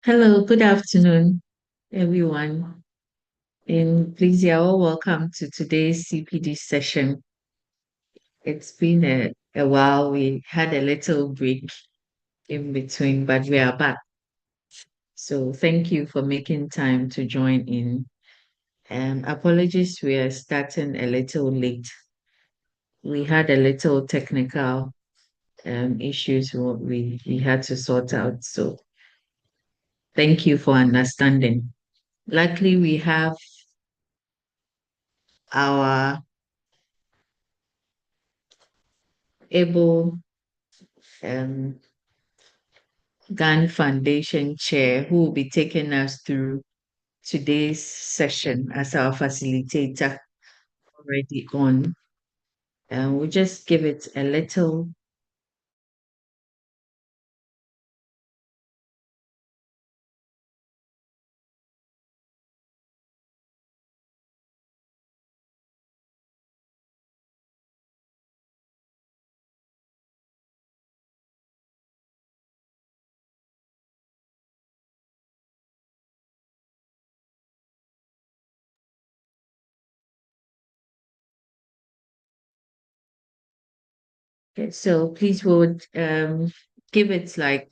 Hello, good afternoon, everyone. And please, you're all welcome to today's CPD session. It's been a while. We had a little break in between, but we are back. So thank you for making time to join in. Apologies, we are starting a little late. We had a little technical issues we had to sort out. So thank you for understanding. Luckily, we have our able um, GAN Foundation Chair who will be taking us through today's session as our facilitator already on. And we'll just give it a little. Okay, so please would give it like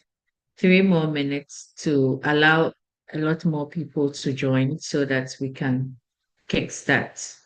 3 more minutes to allow a lot more people to join so that we can kickstart.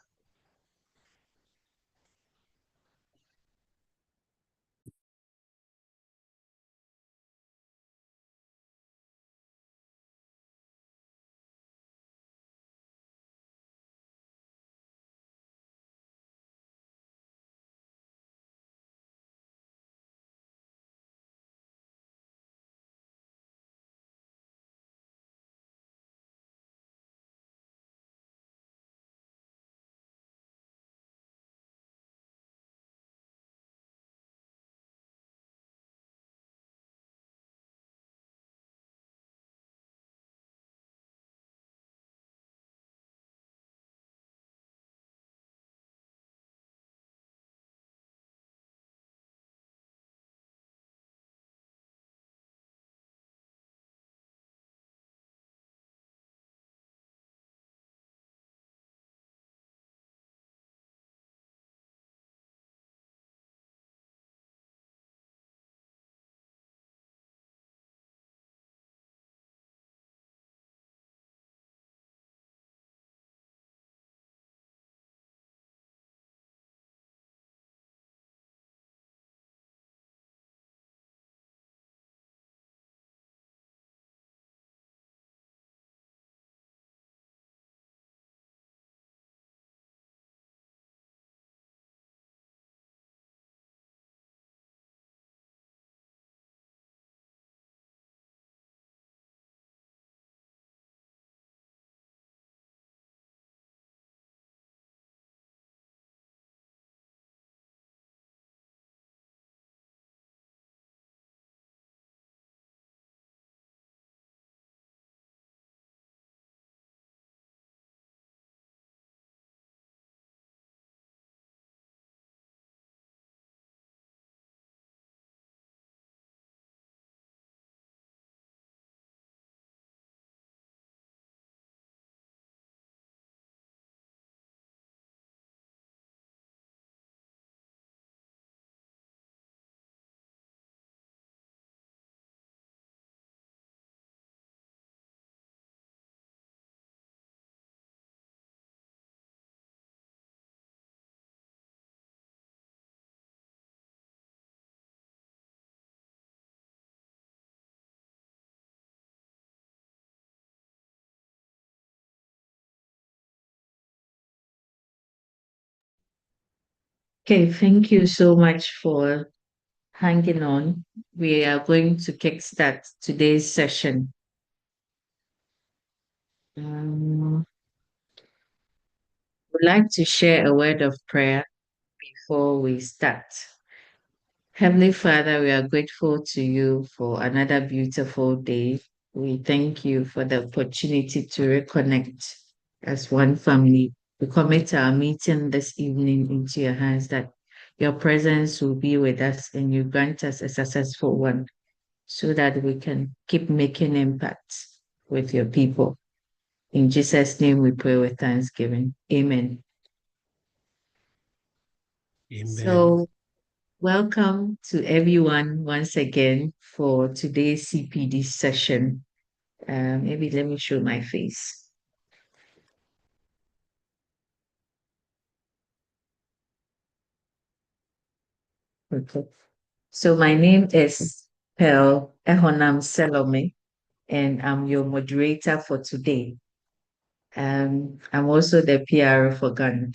Okay, thank you so much for hanging on. We are going to kickstart today's session. Would like to share a word of prayer before we start. Heavenly Father, we are grateful to you for another beautiful day. We thank you for the opportunity to reconnect as one family. We commit our meeting this evening into your hands that your presence will be with us and you grant us a successful one so that we can keep making impact. with your people. In Jesus' name we pray with thanksgiving. Amen. Amen. So welcome to everyone once again for today's CPD session. Maybe let me show my face. Okay. So my name is Pearl Ehonam Selome, and I'm your moderator for today. I'm also the PR for Ghana.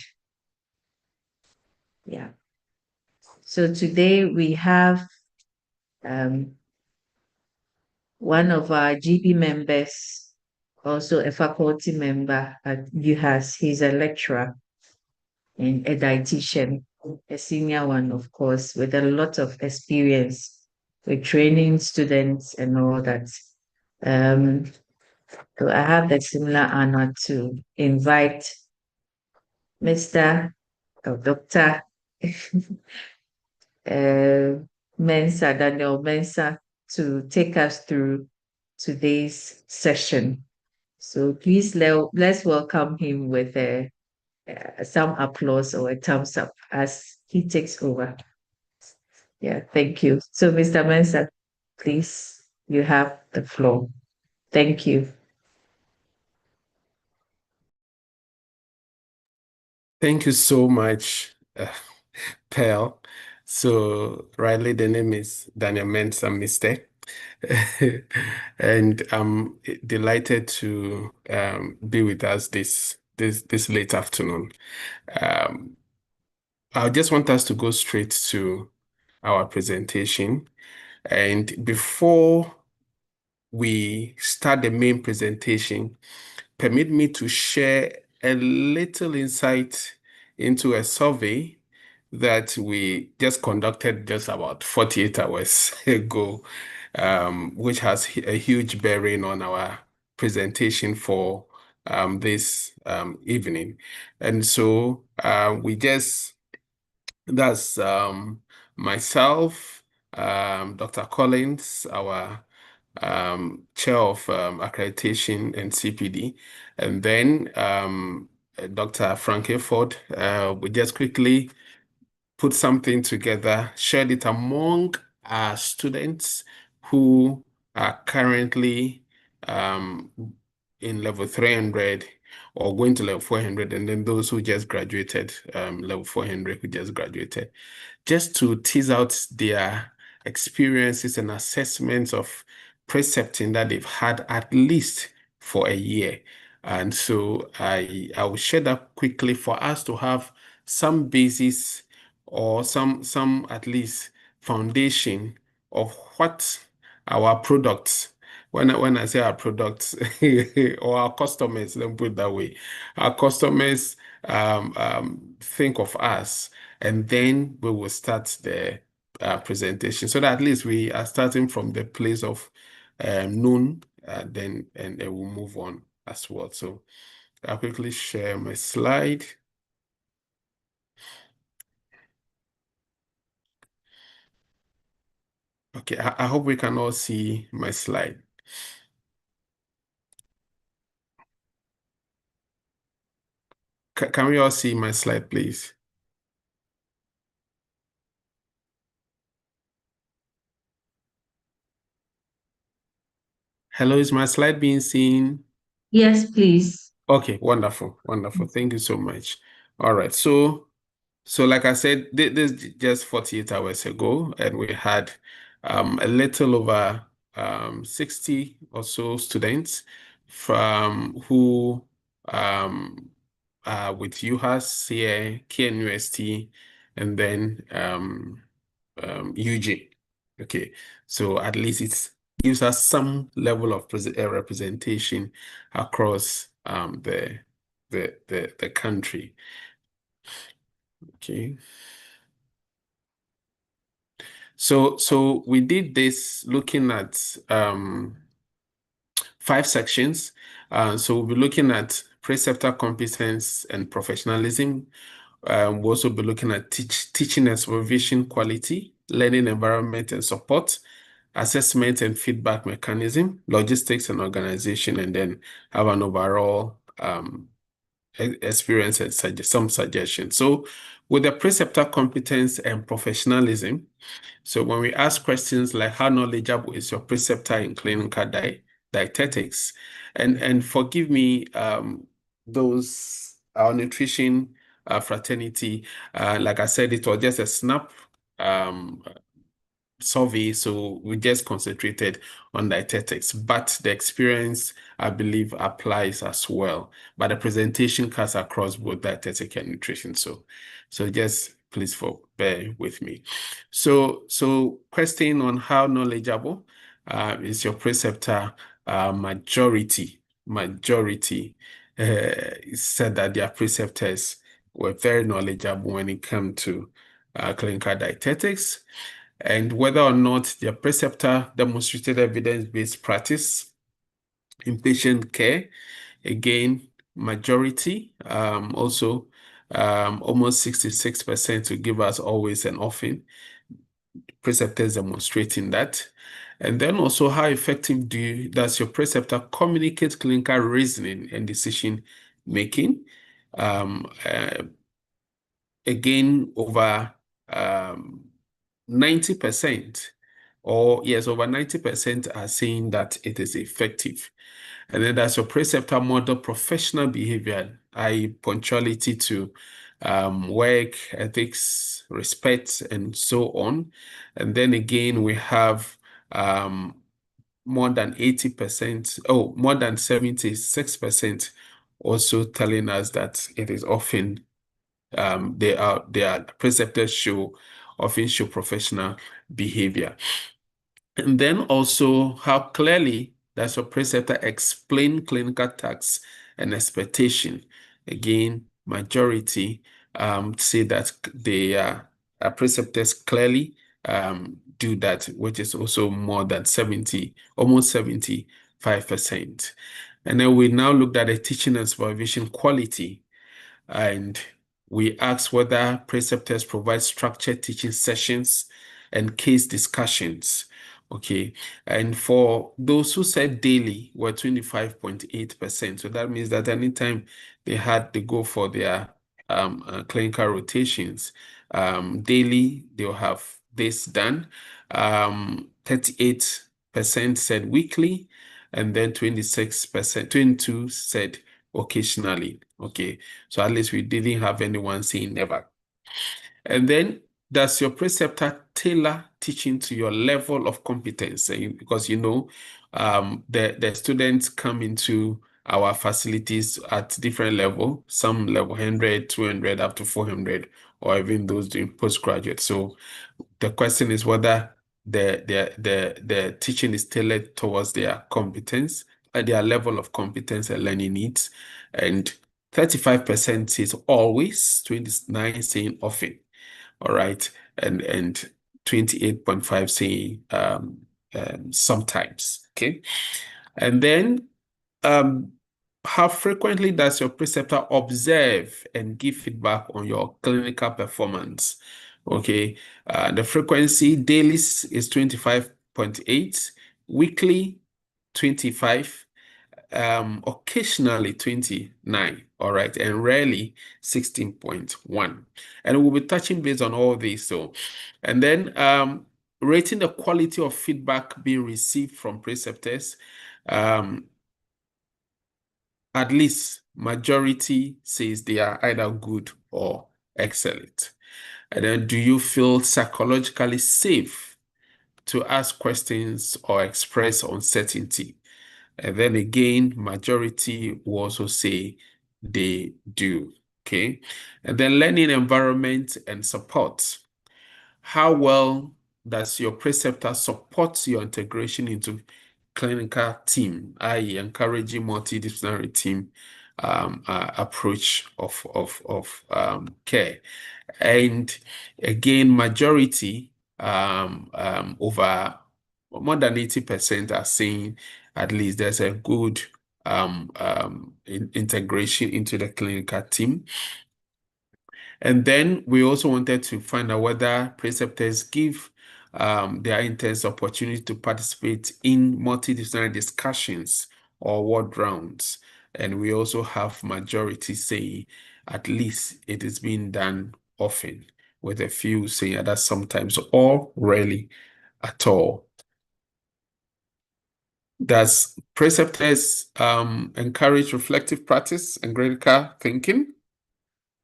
Yeah. So today we have one of our GP members, also a faculty member at UHAS. He's a lecturer and a dietitian, a senior one, of course, with a lot of experience with training students and all that. So I have the similar honor to invite Mr. or Dr. Mensah, Daniel Mensah, to take us through today's session. So please let's welcome him with some applause or a thumbs up as he takes over. Yeah, thank you. So Mr. Mensah, please, you have the floor. Thank you. Thank you so much, Pearl. So, rightly, the name is Daniel Mensah, Mr. And I'm delighted to be with us this late afternoon. I just want us to go straight to our presentation. And before we start the main presentation, permit me to share a little insight into a survey that we just conducted just about 48 hours ago, which has a huge bearing on our presentation for this evening. And so that's myself, Dr. Collins, our chair of accreditation and CPD, and then Dr. Frank Ford. We just quickly put something together, shared it among our students who are currently in level 300 or going to level 400, and then those who just graduated, level 400 who just graduated, just to tease out their experiences and assessments of precepting that they've had at least for a year. And so I will share that quickly for us to have some basis or some at least foundation of what our products, when I say our products or our customers, let me put it that way, our customers think of us, and then we will start the presentation so that at least we are starting from the place of known, then and we'll move on as well. So I'll quickly share my slide. Okay, I hope we can all see my slide. Can we all see my slide, please? Hello, is my slide being seen? Yes, please. Okay, wonderful, wonderful. Thank you so much. All right, so like I said, this just 48 hours ago, and we had a little over 60 or so students from who with UHAS here, KNUST, and then UJ. Okay, so at least it gives us some level of representation across the country. Okay. So we did this looking at 5 sections. So we'll be looking at preceptor competence and professionalism. We'll also be looking at teaching and supervision quality, learning environment and support, assessment and feedback mechanism, logistics and organization, and then have an overall experience and some suggestions. So with the preceptor competence and professionalism, so when we ask questions like how knowledgeable is your preceptor in clinical dietetics, and forgive me, those our nutrition fraternity, like I said, it was just a snap um, survey, so we just concentrated on dietetics, but the experience, I believe, applies as well. But the presentation cuts across both dietetic and nutrition. So just please bear with me. So question on how knowledgeable is your preceptor? Majority said that their preceptors were very knowledgeable when it came to clinical dietetics, and whether or not their preceptor demonstrated evidence-based practice in patient care. Again, majority, also almost 66% to give us always and often, preceptors demonstrating that. And then also, how effective does your preceptor communicate clinical reasoning and decision making? Again, over 90%, or yes, over 90% are saying that it is effective. And then that's your preceptor model professional behavior, i.e. punctuality to work, ethics, respect, and so on. And then again, we have more than 80%, more than 76% also telling us that it is often their preceptors often show professional behavior. And then also, how clearly does your preceptor explain clinical tasks and expectation? Again, majority say that their preceptors clearly do that, which is also more than 70, almost 75%. And then we now looked at the teaching and supervision quality, and we asked whether preceptors provide structured teaching sessions and case discussions. Okay. And for those who said daily were 25.8%. So that means that anytime they had to go for their clinical rotations, daily, they'll have this done. 38% said weekly, and then 26%, 22 said occasionally. Okay. So at least we didn't have anyone saying never. And then does your preceptor tailor teaching to your level of competence? Because the students come into our facilities at different level, some level 100, 200, up to 400, or even those doing postgraduate. So the question is whether the teaching is tailored towards their competence, their level of competence and learning needs. And 35% says always, 29 saying often. All right. And 28.5 saying sometimes. Okay. And then how frequently does your preceptor observe and give feedback on your clinical performance? Okay. The frequency daily is 25.8, weekly 25, occasionally 29, all right, and rarely 16.1. And we'll be touching base on all these. So, and then rating the quality of feedback being received from preceptors, at least majority says they are either good or excellent. And then, do you feel psychologically safe to ask questions or express uncertainty? And then again, majority will also say they do. Okay. And then learning environment and support. How well does your preceptor support your integration into clinical team, i.e. encouraging multidisciplinary team approach of care? And again, majority over more than 80% are saying at least there's a good integration into the clinical team. And then we also wanted to find out whether preceptors give there are intense opportunity to participate in multidisciplinary discussions or word rounds. And we also have majority say at least it is being done often, with a few saying that sometimes or rarely at all. Does preceptors encourage reflective practice and critical thinking?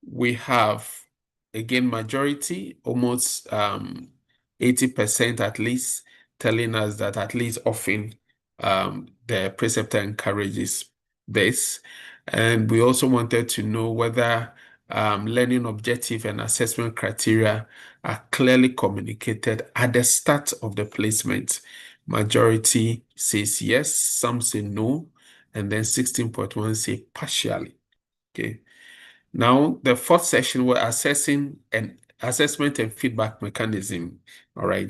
We have, again, majority, almost 80% at least, telling us that at least often the preceptor encourages this. And we also wanted to know whether learning objective and assessment criteria are clearly communicated at the start of the placement. Majority says yes, some say no, and then 16.1 say partially. Okay. Now, the fourth section, we're assessing and assessment and feedback mechanism. All right.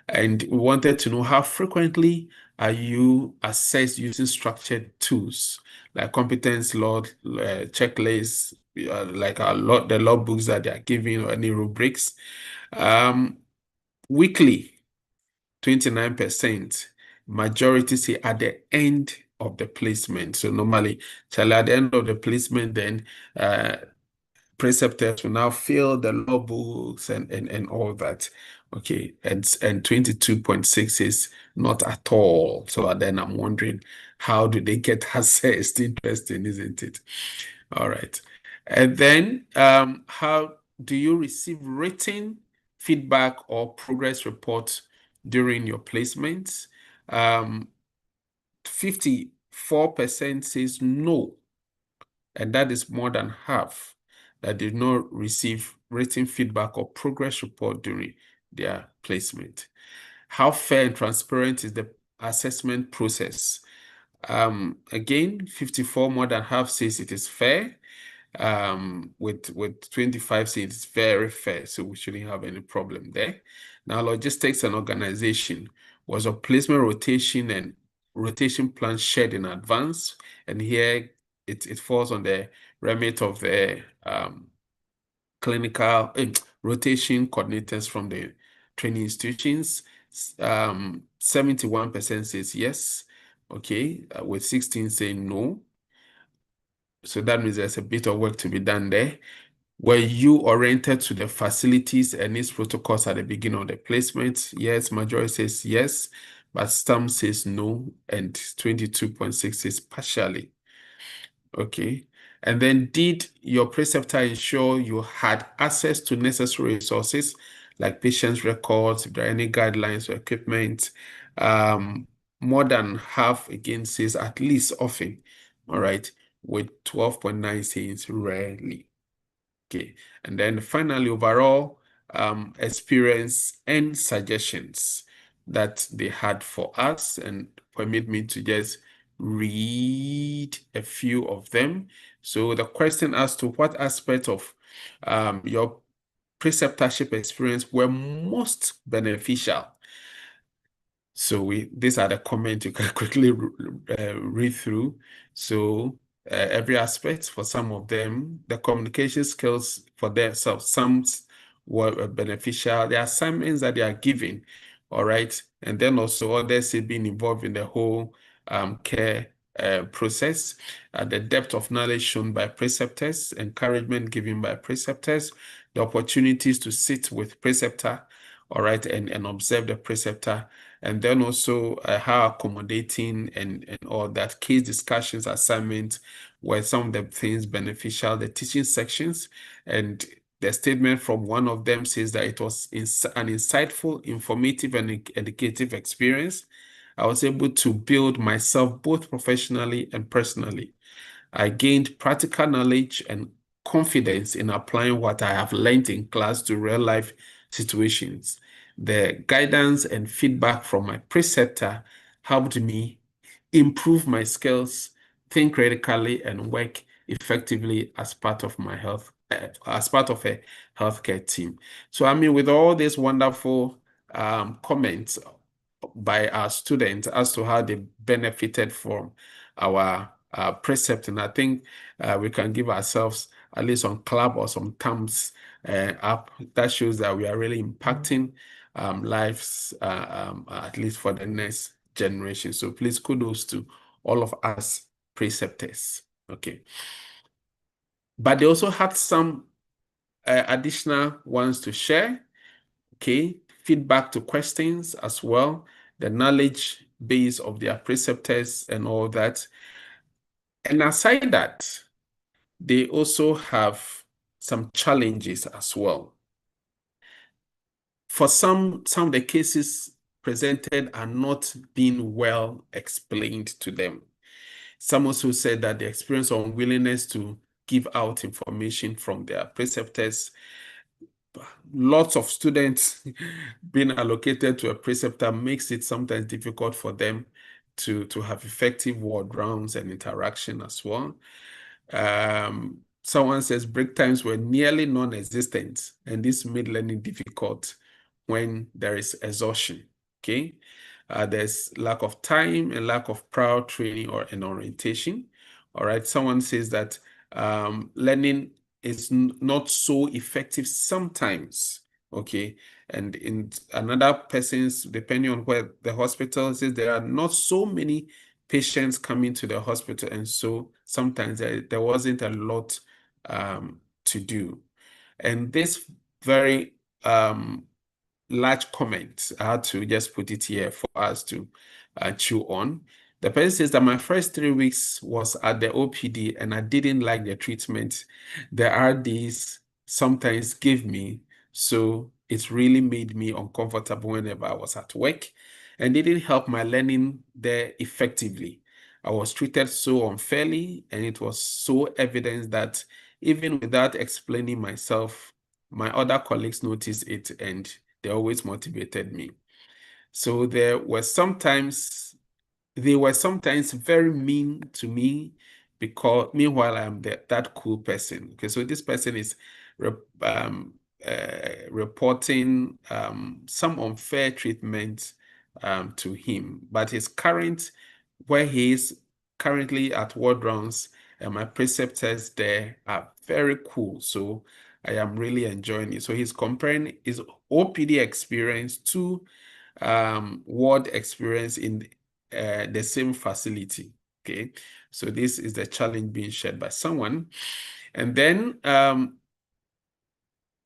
And we wanted to know how frequently are you assessed using structured tools like competence log, checklists, like the log books that they are giving or any rubrics. Weekly, 29%. Majority say at the end of the placement. So normally, at the end of the placement, then preceptors will now fill the law books and all that. Okay, and 22.6 is not at all. So then I'm wondering, how do they get assessed? Interesting, isn't it? All right. And then how do you receive written feedback or progress reports during your placements? 54% says no, and that is more than half that did not receive written feedback or progress report during their placement. How fair and transparent is the assessment process? Again, 54, more than half, says it is fair. With 25 saying it's very fair, so we shouldn't have any problem there. Now, logistics and organization. Was a placement rotation and rotation plan shared in advance? And here it falls on the remit of the clinical rotation coordinators from the training institutions. 71% says yes, okay, with 16 saying no. So that means there's a bit of work to be done there. Were you oriented to the facilities and its protocols at the beginning of the placement? Yes, majority says yes, but some says no, and 22.6 says partially. Okay. And then did your preceptor ensure you had access to necessary resources like patient's records, if there are any guidelines or equipment? More than half again says at least often, all right, with 12.9 saying rarely. Okay. And then finally, overall experience and suggestions that they had for us, and permit me to just read a few of them. So the question as to what aspect of your preceptorship experience were most beneficial. So these are the comments you can quickly read through. So every aspect for some of them, the communication skills for themselves, some were beneficial. The assignments that they are giving, all right, and then also others being involved in the whole care process, the depth of knowledge shown by preceptors, encouragement given by preceptors, the opportunities to sit with preceptor, all right, and observe the preceptor, and then also how accommodating and all that, case discussions, assignments, were some of the things beneficial, the teaching sections, and the statement from one of them says that it was an insightful, informative, and educative experience. I was able to build myself both professionally and personally. I gained practical knowledge and confidence in applying what I have learned in class to real life situations. The guidance and feedback from my preceptor helped me improve my skills, think critically, and work effectively as part of my as part of a healthcare team. So, I mean, with all these wonderful comments by our students as to how they benefited from our precept, and I think we can give ourselves at least some clap or some thumbs up. That shows that we are really impacting lives, at least for the next generation. So please kudos to all of us preceptors. Okay. But they also had some additional ones to share. Okay. Feedback to questions as well, the knowledge base of their preceptors and all that. And aside that, they also have some challenges as well. For some of the cases presented are not being well explained to them. Some also said that the experience of unwillingness to give out information from their preceptors, lots of students being allocated to a preceptor makes it sometimes difficult for them to have effective word rounds and interaction as well. Someone says break times were nearly non-existent, and this made learning difficult when there is exhaustion. Okay. There's lack of time and lack of prior training or an orientation. All right. Someone says that learning is not so effective sometimes. Okay. And in another person's, depending on where the hospital says, there are not so many patients coming to the hospital, and so sometimes there wasn't a lot to do. And this very large comment, I had to just put it here for us to chew on. The person says that my first 3 weeks was at the OPD and I didn't like the treatment the RDs sometimes give me, so it really made me uncomfortable whenever I was at work and didn't help my learning there effectively. I was treated so unfairly, and it was so evident that even without explaining myself, my other colleagues noticed it and they always motivated me. So they were sometimes very mean to me, because meanwhile I'm that cool person. Okay, so this person is reporting some unfair treatment to him, but his current, where he is currently at ward rounds, and my preceptors there are very cool. So I am really enjoying it. So he's comparing his OPD experience to ward experience in the same facility. Okay, so this is the challenge being shared by someone. And then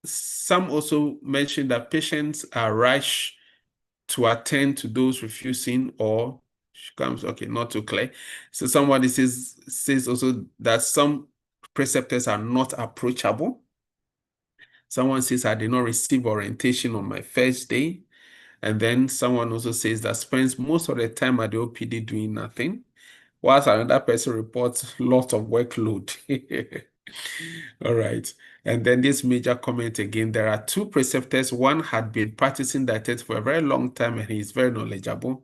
some also mentioned that patients are rushed to attend to those refusing, or she comes, okay, not too clear. So somebody says also that some preceptors are not approachable. Someone says I did not receive orientation on my first day. And then someone also says that spends most of the time at the OPD doing nothing, whilst another person reports lots of workload. All right. And then this major comment again, there are two preceptors. One had been practicing dietetics for a very long time and he is very knowledgeable.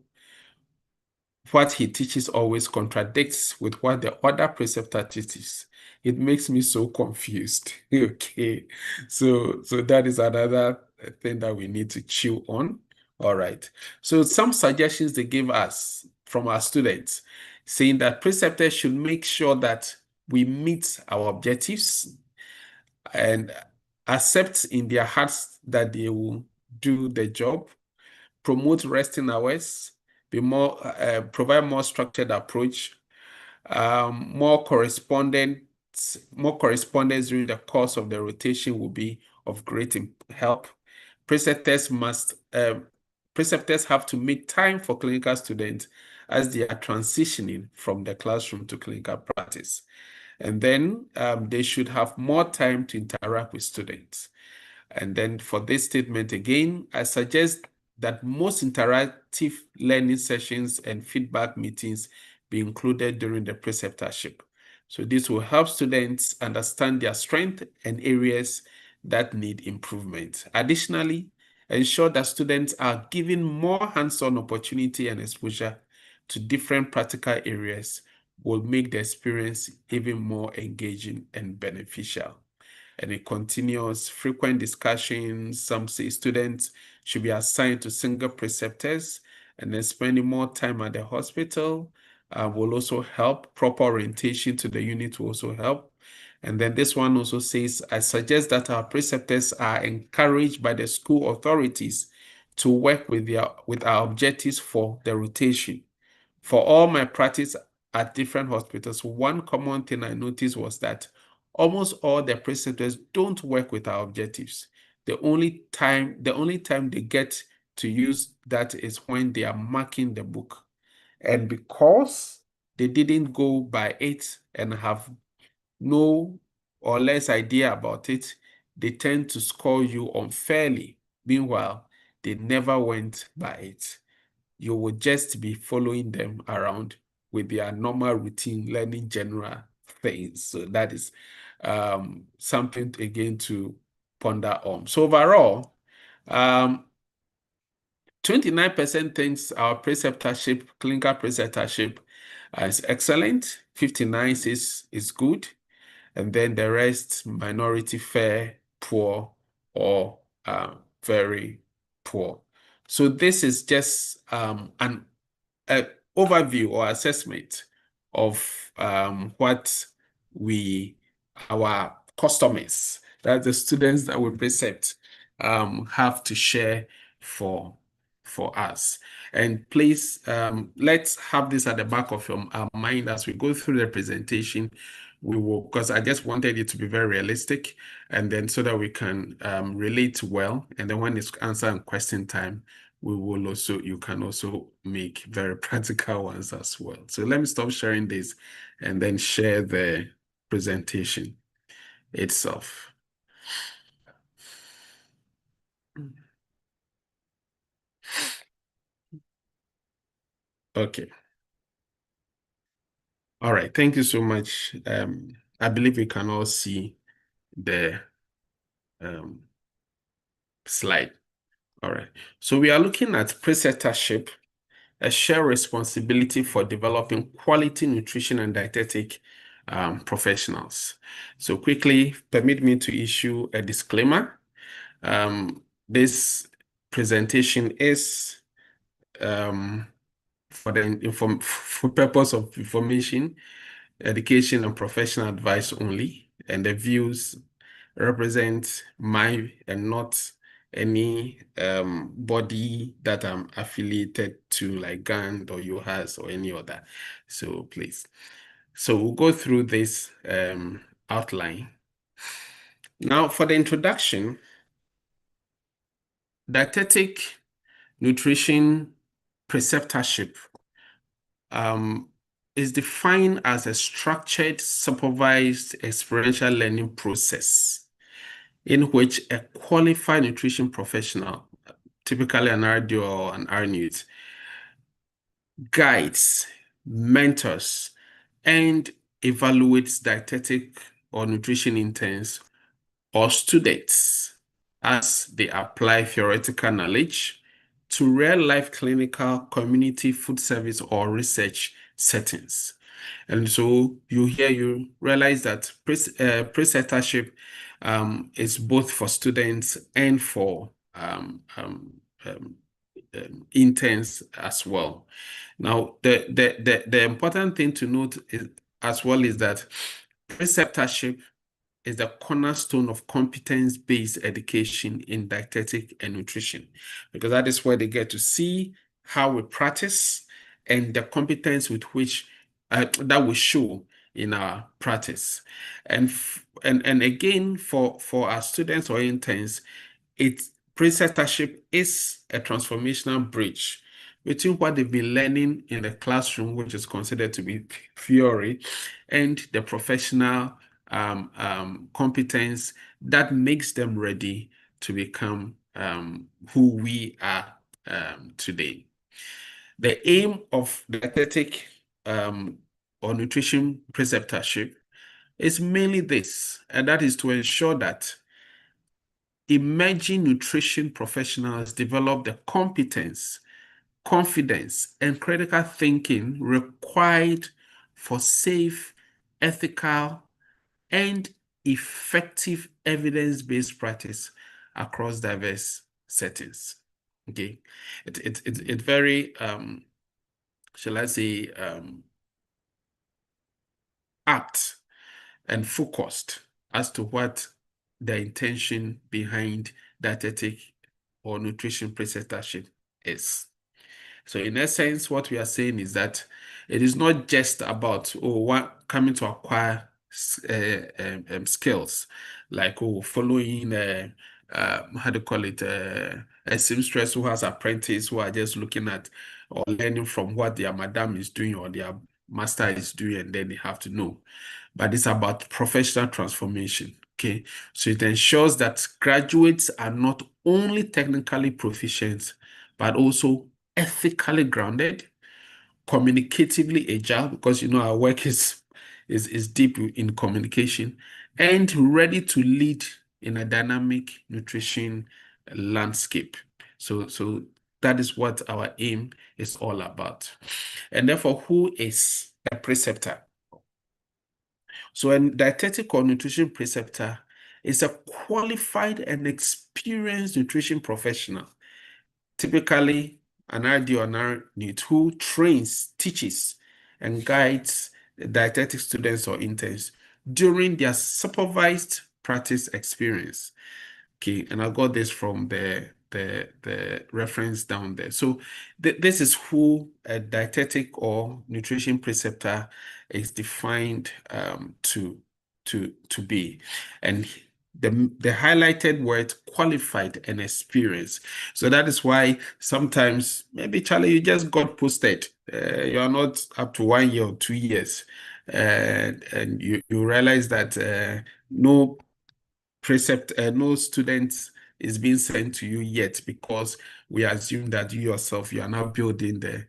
What he teaches always contradicts with what the other preceptor teaches. It makes me so confused. Okay. So that is another thing that we need to chew on. All right. So some suggestions they give us from our students, saying that preceptors should make sure that we meet our objectives and accept in their hearts that they will do the job, promote resting hours, provide more structured approach, more correspondence during the course of the rotation will be of great help. Preceptors have to make time for clinical students as they are transitioning from the classroom to clinical practice. And then they should have more time to interact with students. And then for this statement again, I suggest that most interactive learning sessions and feedback meetings be included during the preceptorship. So this will help students understand their strengths and areas that need improvement. Additionally, ensure that students are given more hands-on opportunity and exposure to different practical areas will make the experience even more engaging and beneficial. And it continues frequent discussions. Some say students should be assigned to single preceptors, and then spending more time at the hospital will also help. Proper orientation to the unit will also help. And then this one also says, I suggest that our preceptors are encouraged by the school authorities to work with our objectives for the rotation. For all my practice at different hospitals, one common thing I noticed was that almost all the preceptors don't work with our objectives. The only time they get to use that is when they are marking the book. And because they didn't go by it and have no or less idea about it, they tend to score you unfairly. Meanwhile, they never went by it. You will just be following them around with their normal routine, learning general things. So that is something again to ponder on. So overall, 29% thinks our preceptorship, clinical preceptorship, is excellent. 59 says is good. And then the rest, minority, fair, poor, or very poor. So this is just an overview or assessment of what our customers, that the students that we precept, have to share for us. And please, let's have this at the back of our mind as we go through the presentation. We will, because I just wanted it to be very realistic, and then so that we can relate well. And then when it's answer and question time, you can also make very practical ones as well. So let me stop sharing this and then share the presentation itself. Okay. All right. Thank you so much. I believe we can all see the slide. All right. So we are looking at preceptorship, a shared responsibility for developing quality nutrition and dietetic professionals. So quickly, permit me to issue a disclaimer. This presentation is for purpose of information, education, and professional advice only, and the views represent my and not any body that I'm affiliated to, like GAN or UHAS or any other. So please. So we'll go through this outline. Now, for the introduction, dietetic nutrition preceptorship is defined as a structured, supervised experiential learning process in which a qualified nutrition professional, typically an RD or an RNUT, guides, mentors, and evaluates dietetic or nutrition interns or students as they apply theoretical knowledge to real-life clinical, community, food service, or research settings. And so you realize that preceptorship is both for students and for interns as well. Now, the important thing to note as well is that preceptorship is the cornerstone of competence-based education in dietetic and nutrition, because that is where they get to see how we practice and the competence with which that we show in our practice. And again, for our students or interns, preceptorship is a transformational bridge between what they've been learning in the classroom, which is considered to be theory, and the professional competence that makes them ready to become who we are today. The aim of dietetic or nutrition preceptorship is mainly this, and that is to ensure that emerging nutrition professionals develop the competence, confidence, and critical thinking required for safe, ethical, and effective evidence-based practice across diverse settings. Okay, it's very shall I say apt and focused as to what the intention behind dietetic or nutrition preceptorship is. So in essence, what we are saying is that it is not just about coming to acquire skills like following how do you call it a seamstress who has apprentice who are just looking at or learning from what their madam is doing or their master is doing, and then they have to know. But it's about professional transformation. Okay, so it ensures that graduates are not only technically proficient, but also ethically grounded, communicatively agile, because our work is deep in communication, and ready to lead in a dynamic nutrition landscape. So that is what our aim is all about. And therefore, who is a preceptor? So a dietetic or nutrition preceptor is a qualified and experienced nutrition professional, typically an RD or NARNIT, who trains, teaches, and guides dietetic students or interns during their supervised practice experience. Okay, and I got this from the reference down there. So this is who a dietetic or nutrition preceptor is defined to be, and the highlighted word qualified and experienced. So that is why sometimes maybe Charlie, you just got posted. You are not up to 1 year or 2 years, and you realize that no no student is being sent to you yet, because we assume that you yourself, you are now building the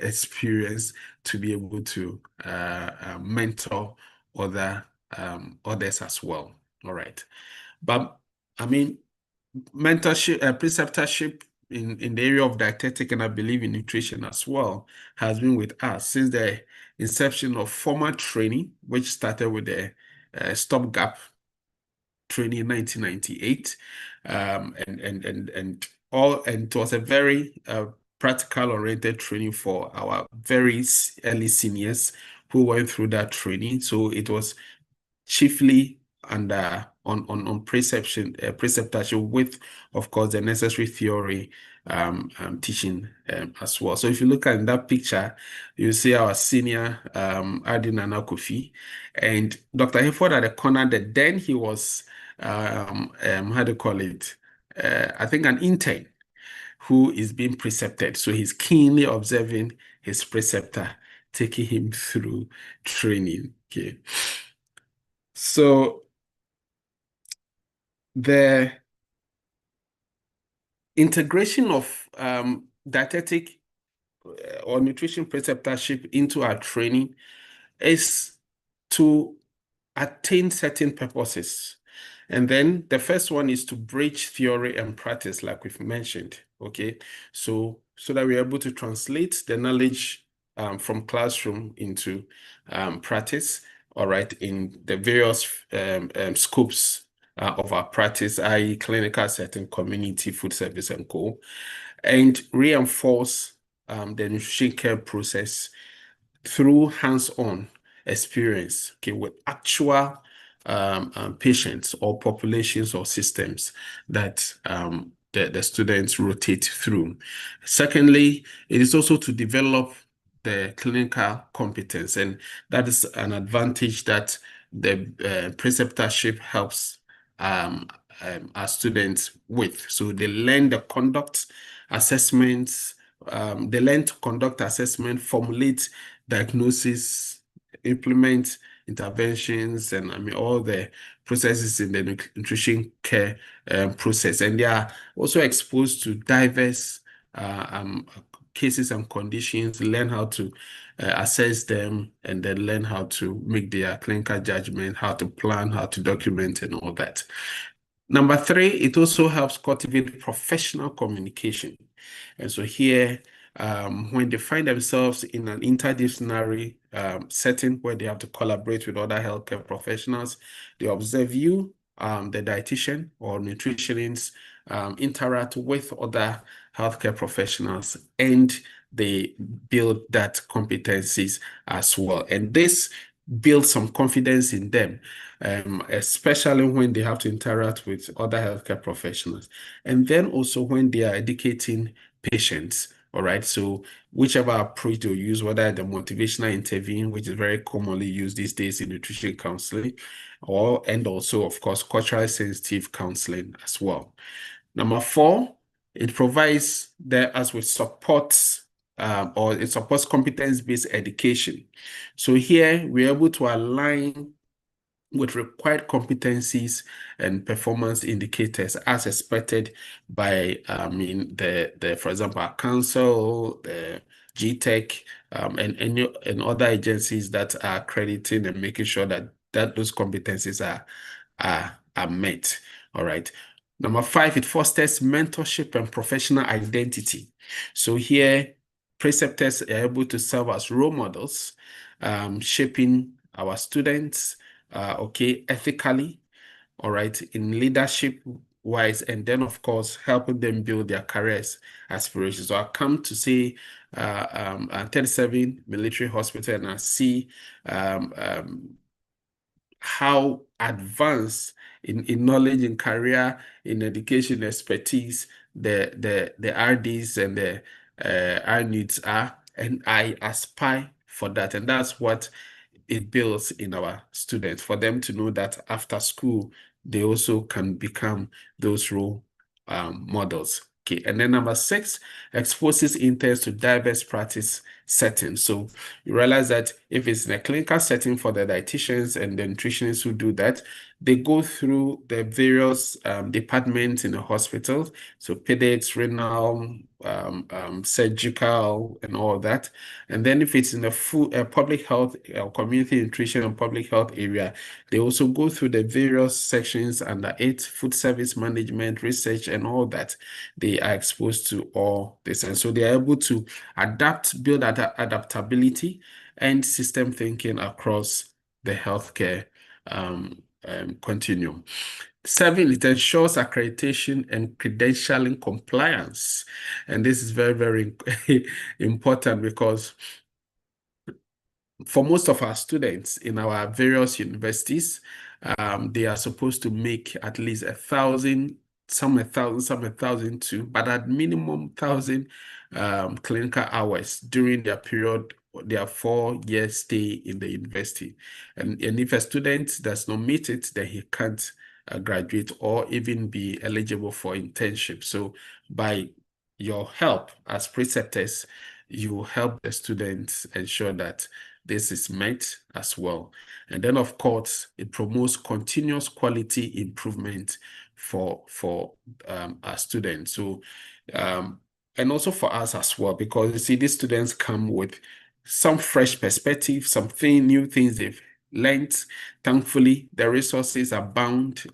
experience to be able to mentor others as well. All right. But I mean, mentorship, preceptorship in the area of dietetic, and I believe in nutrition as well, has been with us since the inception of formal training, which started with the stopgap training in 1998, and it was a very practical oriented training for our very early seniors who went through that training. So it was chiefly under on preceptorship with, of course, the necessary theory teaching as well. So if you look at that picture, you see our senior Adi Nana Kofi and Dr. Hayford at the corner. That then he was how do you call it? I think an intern who is being precepted. So he's keenly observing his preceptor, taking him through training. Okay. So the integration of dietetic or nutrition preceptorship into our training is to attain certain purposes. And then the first one is to bridge theory and practice, like we've mentioned. Okay, so that we're able to translate the knowledge from classroom into practice. All right, in the various scopes of our practice, i.e., clinical setting, community, food service, and co, and reinforce the nutrition care process through hands-on experience, okay, with actual patients or populations or systems that the students rotate through. Secondly, it is also to develop the clinical competence, and that is an advantage that the preceptorship helps our students with. So they learn the conduct assessments, they learn to conduct assessment, formulate diagnosis, implement interventions, and I mean all the processes in the nutrition care process. And they are also exposed to diverse cases and conditions, learn how to assess them, and then learn how to make their clinical judgment, how to plan, how to document, and all that. Number three, it also helps cultivate professional communication. And so here, when they find themselves in an interdisciplinary setting where they have to collaborate with other healthcare professionals, they observe you, the dietitian or nutritionist, interact with other healthcare professionals, and they build that competencies as well. And this build some confidence in them, especially when they have to interact with other healthcare professionals. And then also when they are educating patients. All right. So whichever approach they use, whether the motivational intervene, which is very commonly used these days in nutrition counseling, and also, of course, culturally sensitive counseling as well. Number four, it provides us with support, or it supports competence-based education. So here we're able to align with required competencies and performance indicators as expected by, for example, our council, the GTech, and other agencies that are accrediting and making sure that those competencies are met. All right. Number five, it fosters mentorship and professional identity. So here, preceptors are able to serve as role models, shaping our students, ethically, all right, in leadership wise, and then of course helping them build their careers aspirations. So I come to see 37 military hospital, and I see how advanced in knowledge, in career, in education expertise the RDs and the RNUs are, and I aspire for that, and that's what it builds in our students, for them to know that after school they also can become those role models. Okay, and then number six, exposes interns to diverse practice settings. So you realize that if it's in a clinical setting for the dietitians and the nutritionists who do that, they go through the various departments in the hospital, so pediatrics, renal, surgical, and all that. And then if it's in the full public health, community nutrition and public health area, they also go through the various sections under it, food service management, research, and all that. They are exposed to all this. And so they are able to adapt, build adaptability and system thinking across the healthcare continuum. Seven, it ensures accreditation and credentialing compliance. And this is very, very important, because for most of our students in our various universities, they are supposed to make at least 1,000, some 1,000, some 1,002, but at minimum 1,000 clinical hours during their period, their 4-year stay in the university. And if a student does not meet it, then he can't graduate or even be eligible for internship. So by your help as preceptors, you help the students ensure that this is met as well. And then, of course, it promotes continuous quality improvement for our students. So, and also for us as well, because you see, these students come with some fresh perspective, something new things they've learned. Thankfully, the resources abound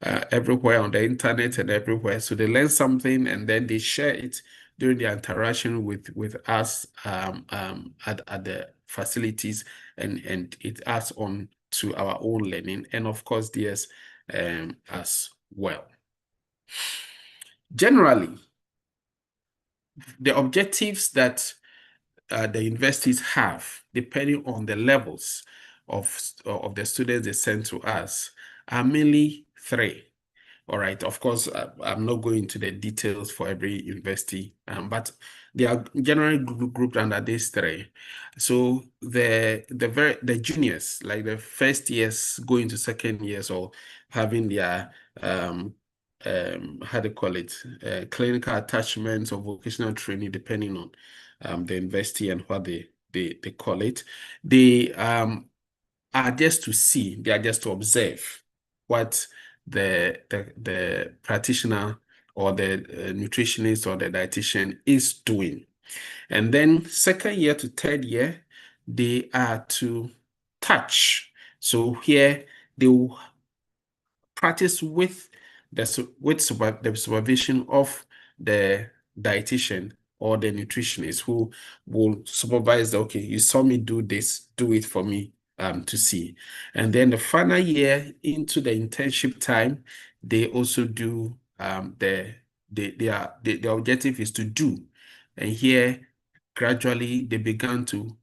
everywhere on the internet and everywhere. So they learn something and then they share it during their interaction with us at the facilities, and it adds on to our own learning, and of course theirs as well. Generally, the objectives that the universities have, depending on the levels of the students they send to us, are mainly three. All right. Of course, I'm not going into the details for every university, but they are generally grouped under these three. So the juniors, like the first years going to second years, or having their how do you call it, clinical attachments or vocational training, depending on the university and what they call it. They are just to see, they are just to observe what the practitioner or the nutritionist or the dietitian is doing. And then second year to third year, they are to touch. So here they will practice with the supervision of the dietitian or the nutritionist, who will supervise, okay, you saw me do this, do it for me to see. And then the final year into the internship time, they also do the objective is to do. And here gradually they began to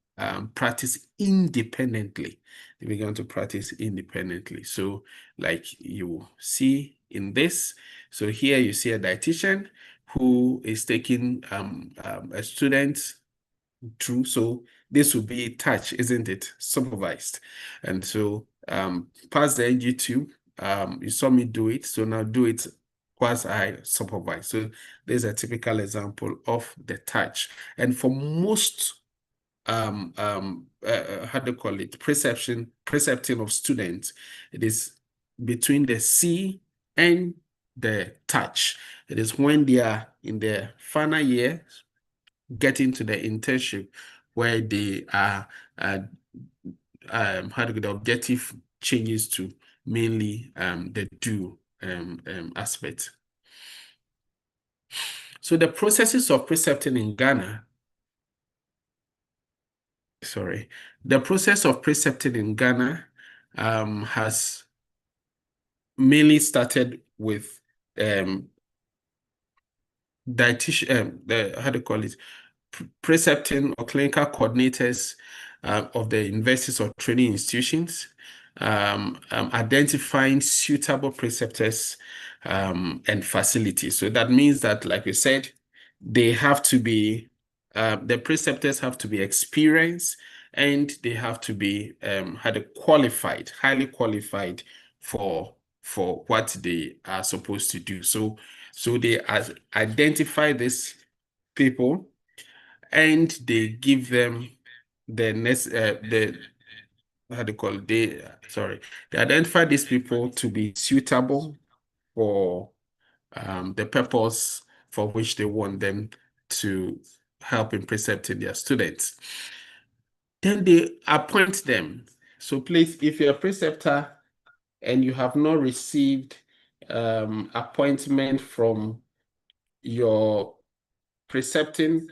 practice independently. They began to practice independently. So, like you see in this, so here you see a dietitian who is taking a student through. So this would be touch, isn't it? Supervised. And so pass the NG2. You saw me do it, so now do it whilst I supervise. So there's a typical example of the touch. And for most how do you call it, precepting of students, it is between the C and the touch. It is when they are in the final year getting to the internship where they are how do the objective changes to mainly the do aspect. So the processes of precepting in Ghana, sorry, the process of precepting in Ghana has mainly started with dietitian, how do you call it, precepting or clinical coordinators of the universities or training institutions, identifying suitable preceptors and facilities. So that means that, like we said, they have to be, the preceptors have to be experienced and they have to be qualified, highly qualified for what they are supposed to do. So they identify these people and they give them the next the how do you call it? They identify these people to be suitable for the purpose for which they want them to help in precepting their students. Then they appoint them. So please, if you're a preceptor and you have not received appointment from your precepting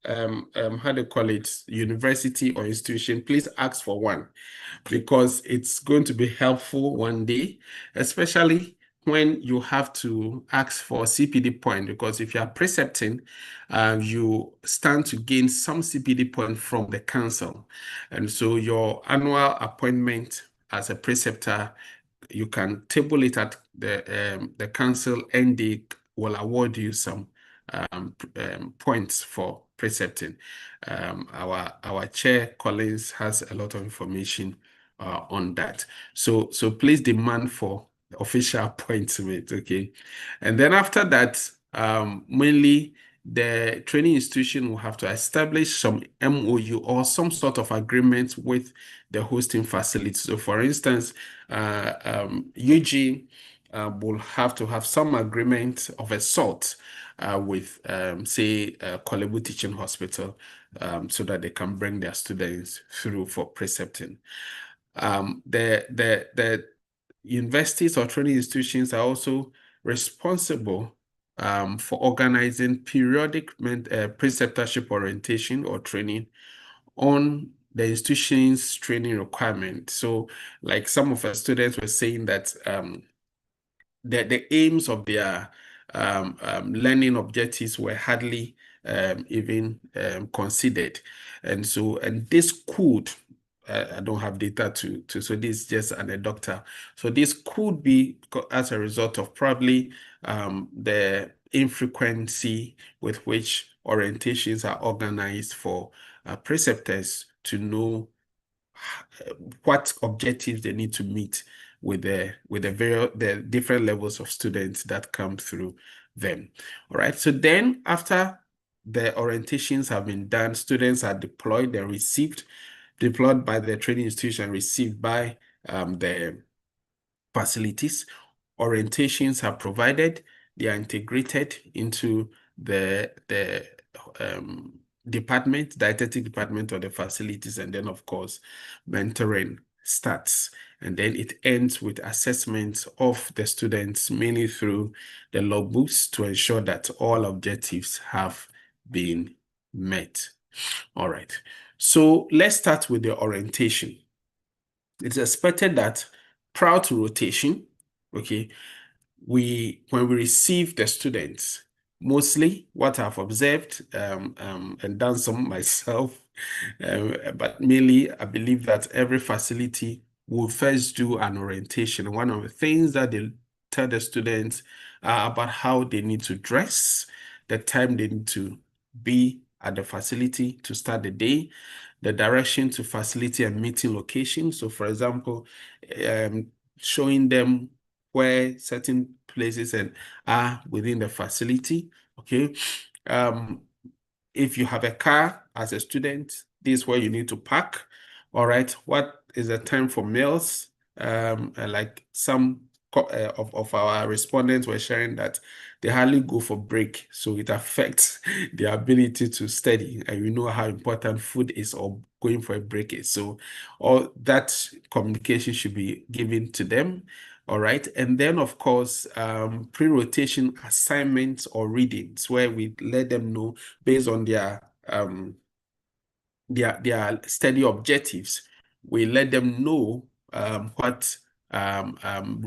how do you call it, university or institution, please ask for one because it's going to be helpful one day, especially when you have to ask for CPD point, because if you are precepting, you stand to gain some CPD point from the council. And so your annual appointment as a preceptor, you can table it at the council and they will award you some points for precepting. Our chair Collins has a lot of information on that. So please demand for official appointment, okay? And then after that, mainly the training institution will have to establish some MOU or some sort of agreement with the hosting facility. So for instance, UG will have to have some agreement of a sort with, say, Kolebu Teaching Hospital, so that they can bring their students through for precepting. The universities or training institutions are also responsible for organizing periodic preceptorship orientation or training on the institution's training requirement. So, like some of our students were saying that the aims of their learning objectives were hardly even considered. And so, and this could, I don't have data so this is just anecdotal. So this could be as a result of probably the infrequency with which orientations are organized for preceptors to know what objectives they need to meet with the different levels of students that come through them. All right. So then after the orientations have been done, students are deployed, they're deployed by the training institution, received by the facilities. Orientations are provided, they are integrated into the dietetic department of the facilities, and then of course mentoring starts, and then it ends with assessment of the students, mainly through the logbooks, to ensure that all objectives have been met. All right, so let's start with the orientation. It's expected that prior to rotation, okay, when we receive the students, mostly what I've observed and done some myself But mainly, I believe that every facility will first do an orientation. One of the things that they tell the students about how they need to dress, the time they need to be at the facility to start the day, the direction to facility and meeting location. So, for example, showing them where certain places and are within the facility. Okay. Um, if you have a car as a student, this is where you need to park. All right. What is the time for meals? Like some of our respondents were sharing that they hardly go for break, so it affects their ability to study. And you know how important food is or going for a break is. So all that communication should be given to them. All right. And then, of course, pre-rotation assignments or readings where we let them know based on their study objectives. We let them know what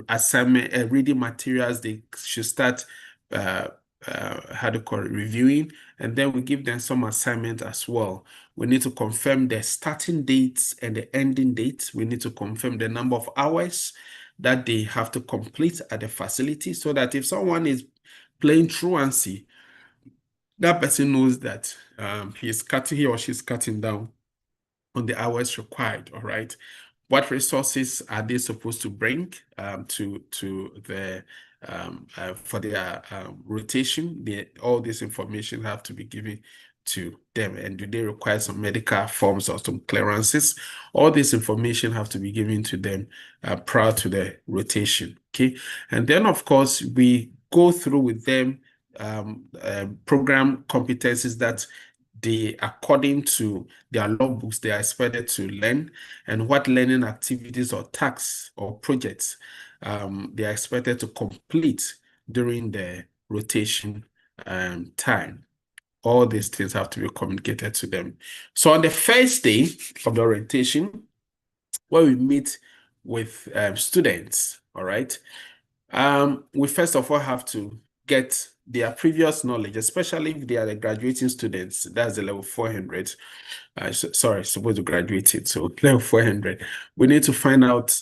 assignment reading materials they should start how to call it, reviewing, and then we give them some assignment as well. We need to confirm the starting dates and the ending dates. We need to confirm the number of hours that they have to complete at the facility so that if someone is playing truancy, that person knows that he or she's cutting down on the hours required. All right. What resources are they supposed to bring to the for their rotation? All this information have to be given to them. And do they require some medical forms or some clearances? All this information have to be given to them prior to the rotation. Okay. And then, of course, we go through with them program competencies that they, according to their logbooks, they are expected to learn, and what learning activities or tasks or projects they are expected to complete during the rotation time. All these things have to be communicated to them. So on the first day of the orientation, where we meet with students, all right, we first of all have to get their previous knowledge, especially if they are the graduating students. That's the level 400. Sorry, supposed to graduate it. So level 400. We need to find out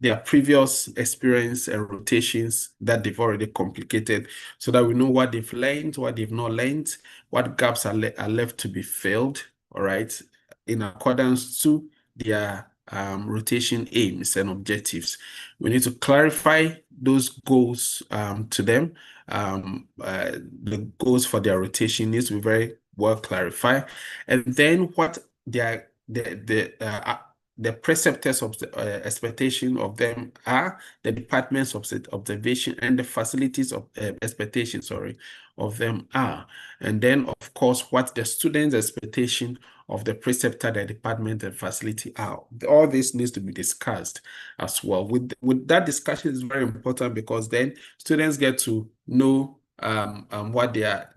their previous experience and rotations that they've already complicated so that we know what they've learned, what they've not learned, what gaps are left to be filled, all right, in accordance to their rotation aims and objectives. We need to clarify those goals to them. The goals for their rotation needs to be very well clarified, and then what their the preceptors of the expectation of them are, the departments of the observation and the facilities of expectation, sorry, of them are, and then of course what the students' expectation of the preceptor, the department, and facility are. All this needs to be discussed as well. With that discussion is very important because then students get to know what their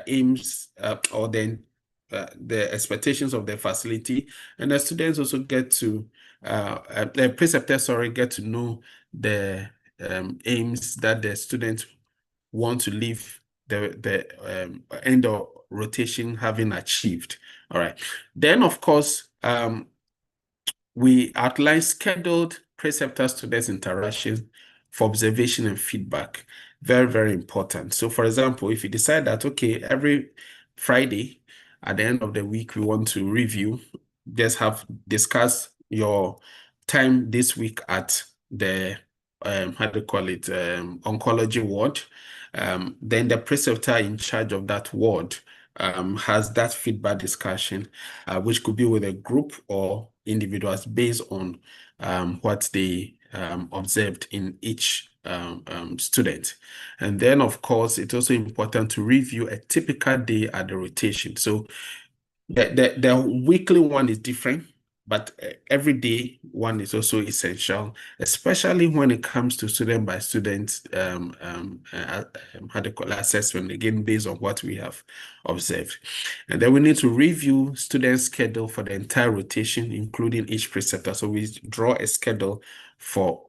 aims or then the expectations of the facility, and the students also get to the preceptors sorry get to know the aims that the students want to leave the end of rotation having achieved. All right. Then, of course, we outline scheduled preceptor-student interactions for observation and feedback. Very, very important. So, for example, if you decide that, okay, every Friday at the end of the week, we want to review, just have discuss your time this week at the how do you call it, oncology ward. Then the preceptor in charge of that ward has that feedback discussion, which could be with a group or individuals based on what they observed in each student. And then, of course, it's also important to review a typical day at the rotation. So the weekly one is different, but every day one is also essential, especially when it comes to student by student how they call it, assessment, again, based on what we have observed. And then we need to review student schedule for the entire rotation, including each preceptor. So we draw a schedule for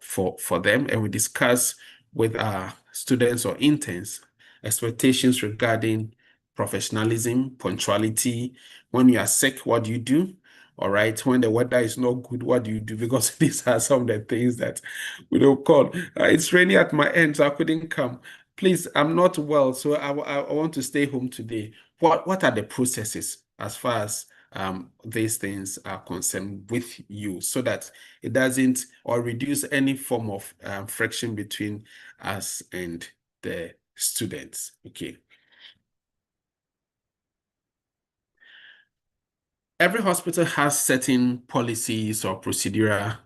them, and we discuss with our students or interns expectations regarding professionalism, punctuality. When you are sick, what do you do? All right. When the weather is not good, what do you do? Because these are some of the things that we don't call. It's raining at my end, so I couldn't come. Please, I'm not well, so I want to stay home today. What are the processes as far as these things are concerned with you, so that it doesn't or reduce any form of friction between us and the students? Okay. Every hospital has certain policies or procedural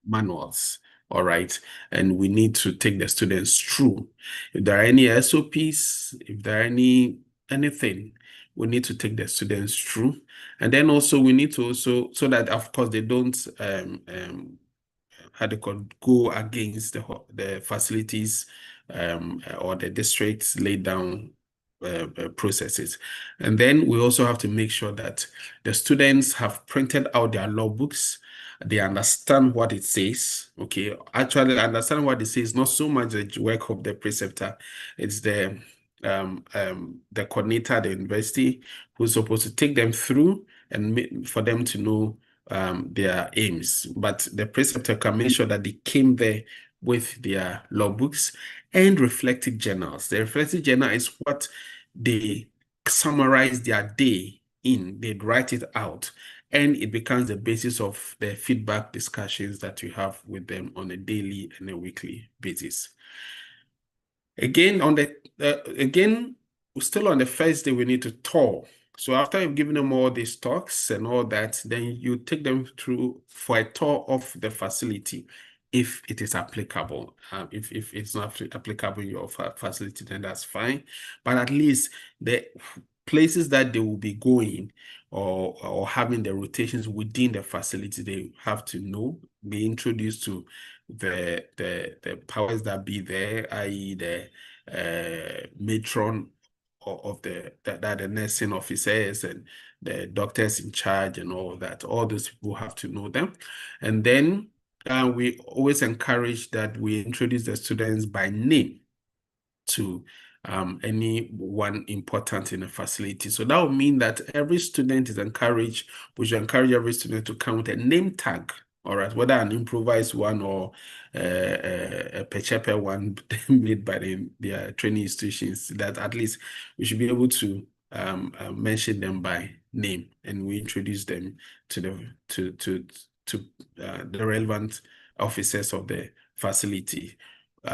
manuals, all right? And we need to take the students through. If there are any SOPs, if there are anything, we need to take the students through. And then also we need to also, so that of course they don't how they could go against the facilities or the district's laid down processes. And then we also have to make sure that the students have printed out their law-books. They understand what it says. Okay, actually, understand what it says, not so much the work of the preceptor, it's the coordinator at the university who's supposed to take them through and for them to know their aims. But the preceptor can make sure that they came there with their logbooks and reflective journals. The reflective journal is what they summarize their day in. They write it out, and it becomes the basis of the feedback discussions that you have with them on a daily and a weekly basis. Again, still on the first day, we need to tour. So after you've given them all these talks and all that, then you take them through for a tour of the facility, if it is applicable. If it's not applicable in your facility, then that's fine. But at least the places that they will be going or having the rotations within the facility, they have to know, be introduced to the powers that be there, i.e. the matron of the nursing officers and the doctors in charge and all that. All those people have to know them. And then we always encourage that we introduce the students by name to anyone important in the facility. So that would mean that every student is encouraged, we should encourage every student to come with a name tag, all right, whether an improvised one or a Pechepe one made by their training institutions, that at least we should be able to mention them by name, and we introduce them to the relevant officers of the facility.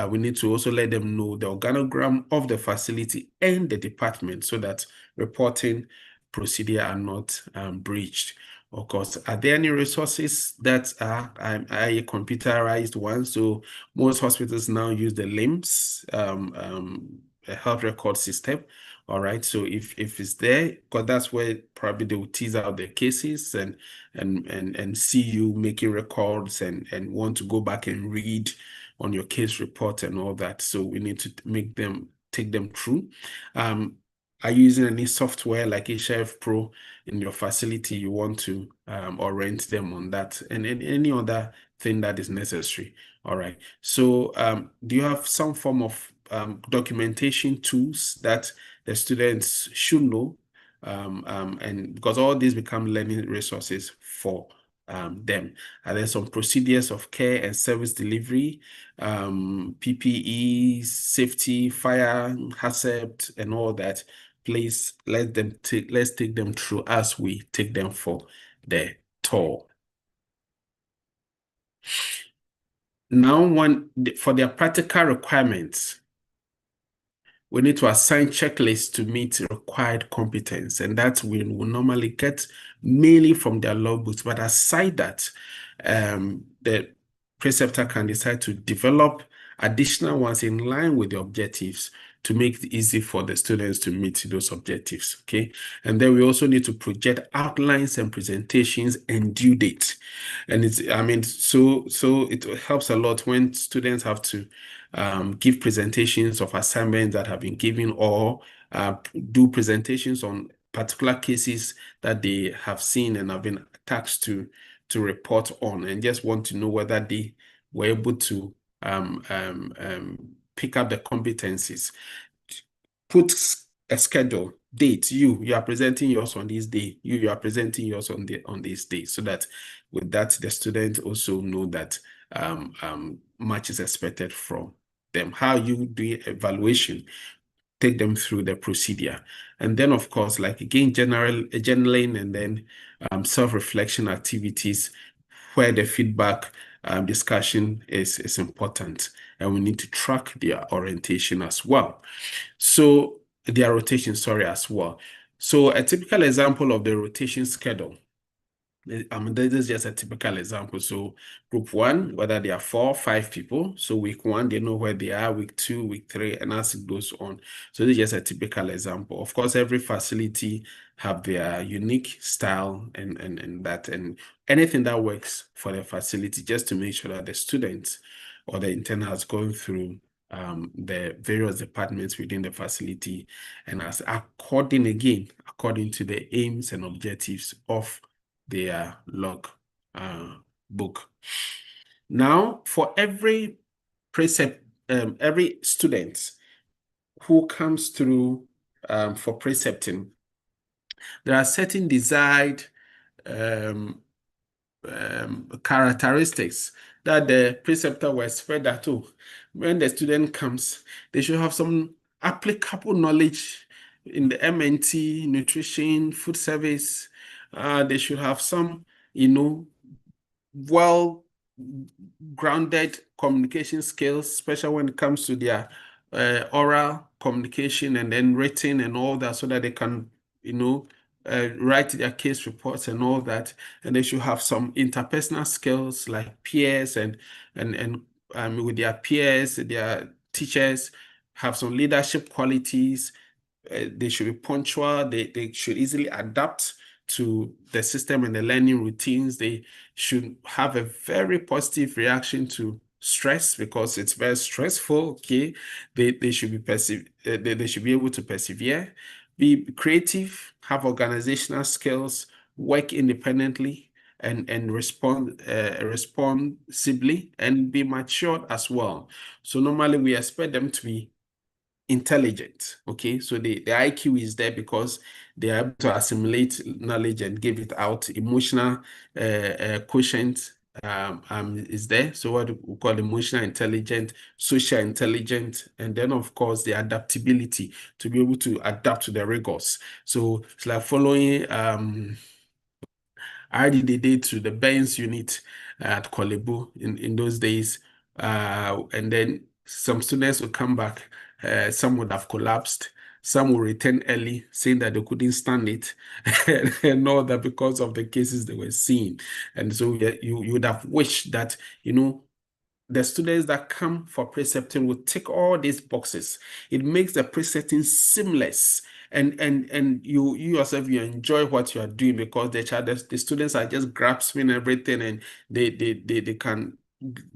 We need to also let them know the organogram of the facility and the department so that reporting procedure are not breached. Of course, are there any resources that are computerized ones? So most hospitals now use the LIMS, a health record system. All right. So if it's there, because that's where probably they will tease out the cases and see you making records and want to go back and read on your case report and all that. So we need to take them through. Are you using any software like HF Pro in your facility? You want to orient them on that and any other thing that is necessary. All right. So do you have some form of documentation tools that the students should know? And because all these become learning resources for them. Are there some procedures of care and service delivery, PPE, safety, fire, hazard, and all that? Please let's take them through as we take them for the tour. Now, for their practical requirements, we need to assign checklists to meet required competence, and that we will normally get mainly from their logbooks. But aside that, the preceptor can decide to develop additional ones in line with the objectives to make it easy for the students to meet those objectives, okay? And then we also need to project outlines and presentations and due date. And so it helps a lot when students have to give presentations of assignments that have been given or do presentations on particular cases that they have seen and have been tasked to report on, and just want to know whether they were able to pick up the competencies. Put a schedule, date. You are presenting yours on this day. You are presenting yours on this day, so that with that the student also know that much is expected from them. How you do evaluation, take them through the procedure. And then, of course, like again, journaling and then self-reflection activities where the feedback discussion is important. And we need to track their orientation as well. So their rotation, sorry, as well. So a typical example of the rotation schedule, this is just a typical example. So group one, whether they are 4, 5 people. So week one, they know where they are, week two, week three, and as it goes on. So this is just a typical example. Of course, every facility have their unique style and that, and anything that works for the facility, just to make sure that the students or the intern has gone through the various departments within the facility and as according to the aims and objectives of their log book. Now, for every every student who comes through for precepting, there are certain desired characteristics that the preceptor will expect that when the student comes, they should have some applicable knowledge in the MNT, nutrition, food service. They should have some, well grounded communication skills, especially when it comes to their oral communication and then written and all that, so that they can, write their case reports and all that. And they should have some interpersonal skills like peers and with their peers, their teachers, have some leadership qualities. They should be punctual. They should easily adapt to the system and the learning routines. They should have a very positive reaction to stress because it's very stressful. Okay, they should be they should be able to persevere, be creative, have organizational skills, work independently, and respond responsibly, and be matured as well. So normally we expect them to be intelligent. Okay, so the IQ is there because they are able to assimilate knowledge and give it out. Emotional quotient is there. So what we call emotional intelligent, social intelligent, and then of course the adaptability to be able to adapt to the rigors. So it's like following I did the day to the Benz unit at Kolebu in those days. And then some students would come back. Some would have collapsed. Some would return early, saying that they couldn't stand it and all that because of the cases they were seeing. And so you would have wished that, the students that come for precepting will tick all these boxes. It makes the precepting seamless, and you yourself, you enjoy what you are doing because the students are just grasping everything, and they can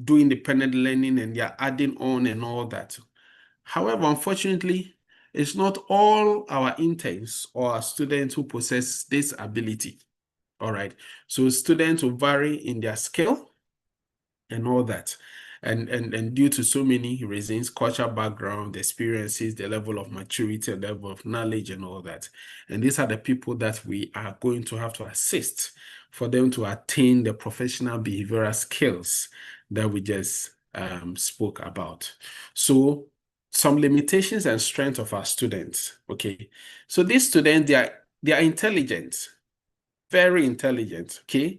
do independent learning, and they are adding on and all that. However, unfortunately, it's not all our interns or our students who possess this ability. All right. So students will vary in their skill and all that. And due to so many reasons, cultural background, experiences, the level of maturity, the level of knowledge, and all that. And these are the people that we are going to have to assist for them to attain the professional behavioral skills that we just spoke about. So some limitations and strengths of our students. Okay. So these students, they are intelligent, very intelligent, okay,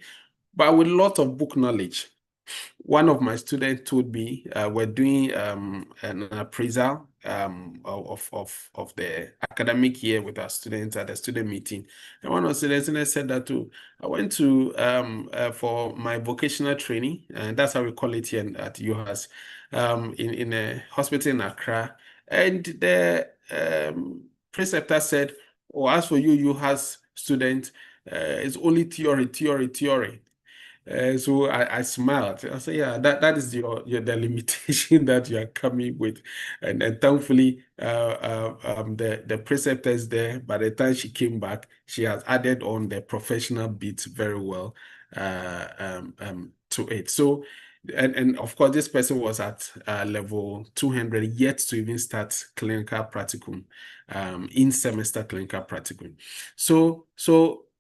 but with a lot of book knowledge. One of my students told me we're doing an appraisal of the academic year with our students at the student meeting. And one of the students said that too. I went to for my vocational training, and that's how we call it here at UHAS, in a hospital in Accra. And the preceptor said, "Oh, as for you, UHAS student, it's only theory, theory, theory." So I smiled. I said, "Yeah, that is the limitation that you are coming with," and thankfully, the preceptor is there. By the time she came back, she has added on the professional bit very well to it. So and of course, this person was at level 200, yet to even start clinical practicum, in semester clinical practicum. So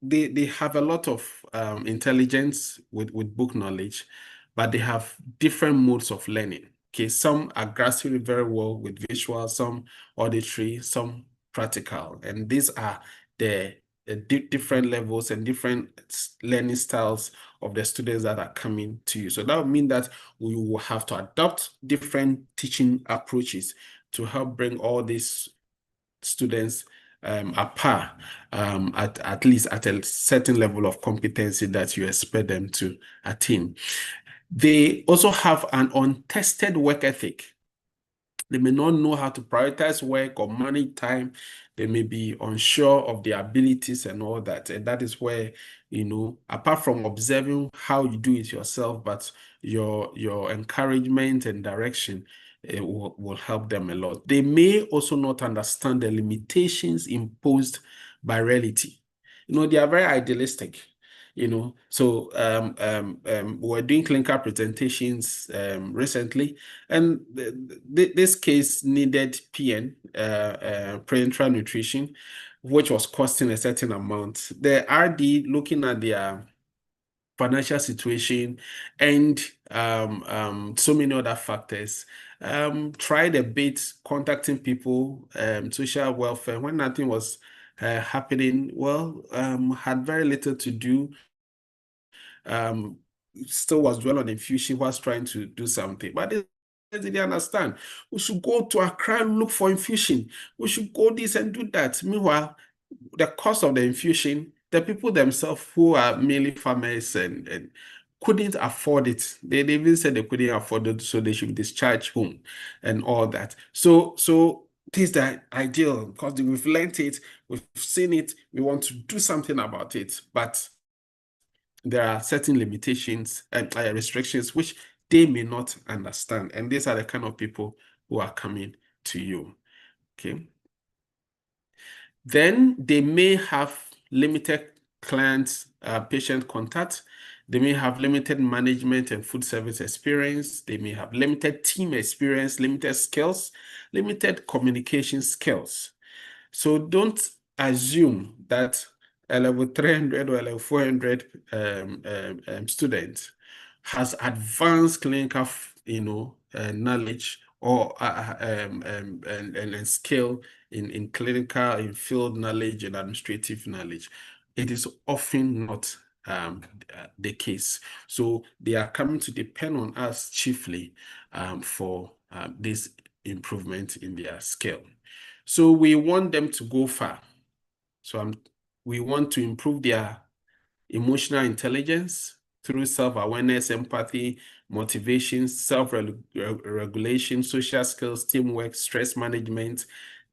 they have a lot of intelligence with book knowledge, but they have different modes of learning. Okay, some are grasping very well with visual, some auditory, some practical, and these are the different levels and different learning styles of the students that are coming to you. So that would mean that we will have to adopt different teaching approaches to help bring all these students at par, at least at a certain level of competency that you expect them to attain. They also have an untested work ethic. They may not know how to prioritize work or manage time. They may be unsure of their abilities and all that. And that is where, apart from observing how you do it yourself, but your encouragement and direction will help them a lot. They may also not understand the limitations imposed by reality. They are very idealistic. So we're doing clinical presentations recently, and this case needed PN, parenteral nutrition, which was costing a certain amount. The RD, looking at their financial situation and so many other factors, tried a bit contacting people, social welfare, when nothing was happening. Well, had very little to do, um, still was dwell on infusion, was trying to do something. But they didn't understand. We should go to Accra and look for infusion. We should go this and do that. Meanwhile, the cost of the infusion, the people themselves who are mainly farmers and couldn't afford it. They even said they couldn't afford it, so they should be discharged home and all that. So this is the ideal, because we've learned it, we've seen it, we want to do something about it, but there are certain limitations and restrictions which they may not understand. And these are the kind of people who are coming to you. Okay. Then they may have limited client patient contact. They may have limited management and food service experience. They may have limited team experience, limited skills, limited communication skills. So don't assume that a level 300 or a level 400 student has advanced clinical, knowledge or and skill in clinical, in field knowledge and administrative knowledge. It is often not the case. So they are coming to depend on us chiefly for this improvement in their skill. So we want them to go far. So we want to improve their emotional intelligence through self-awareness, empathy, motivation, self-regulation, social skills, teamwork, stress management,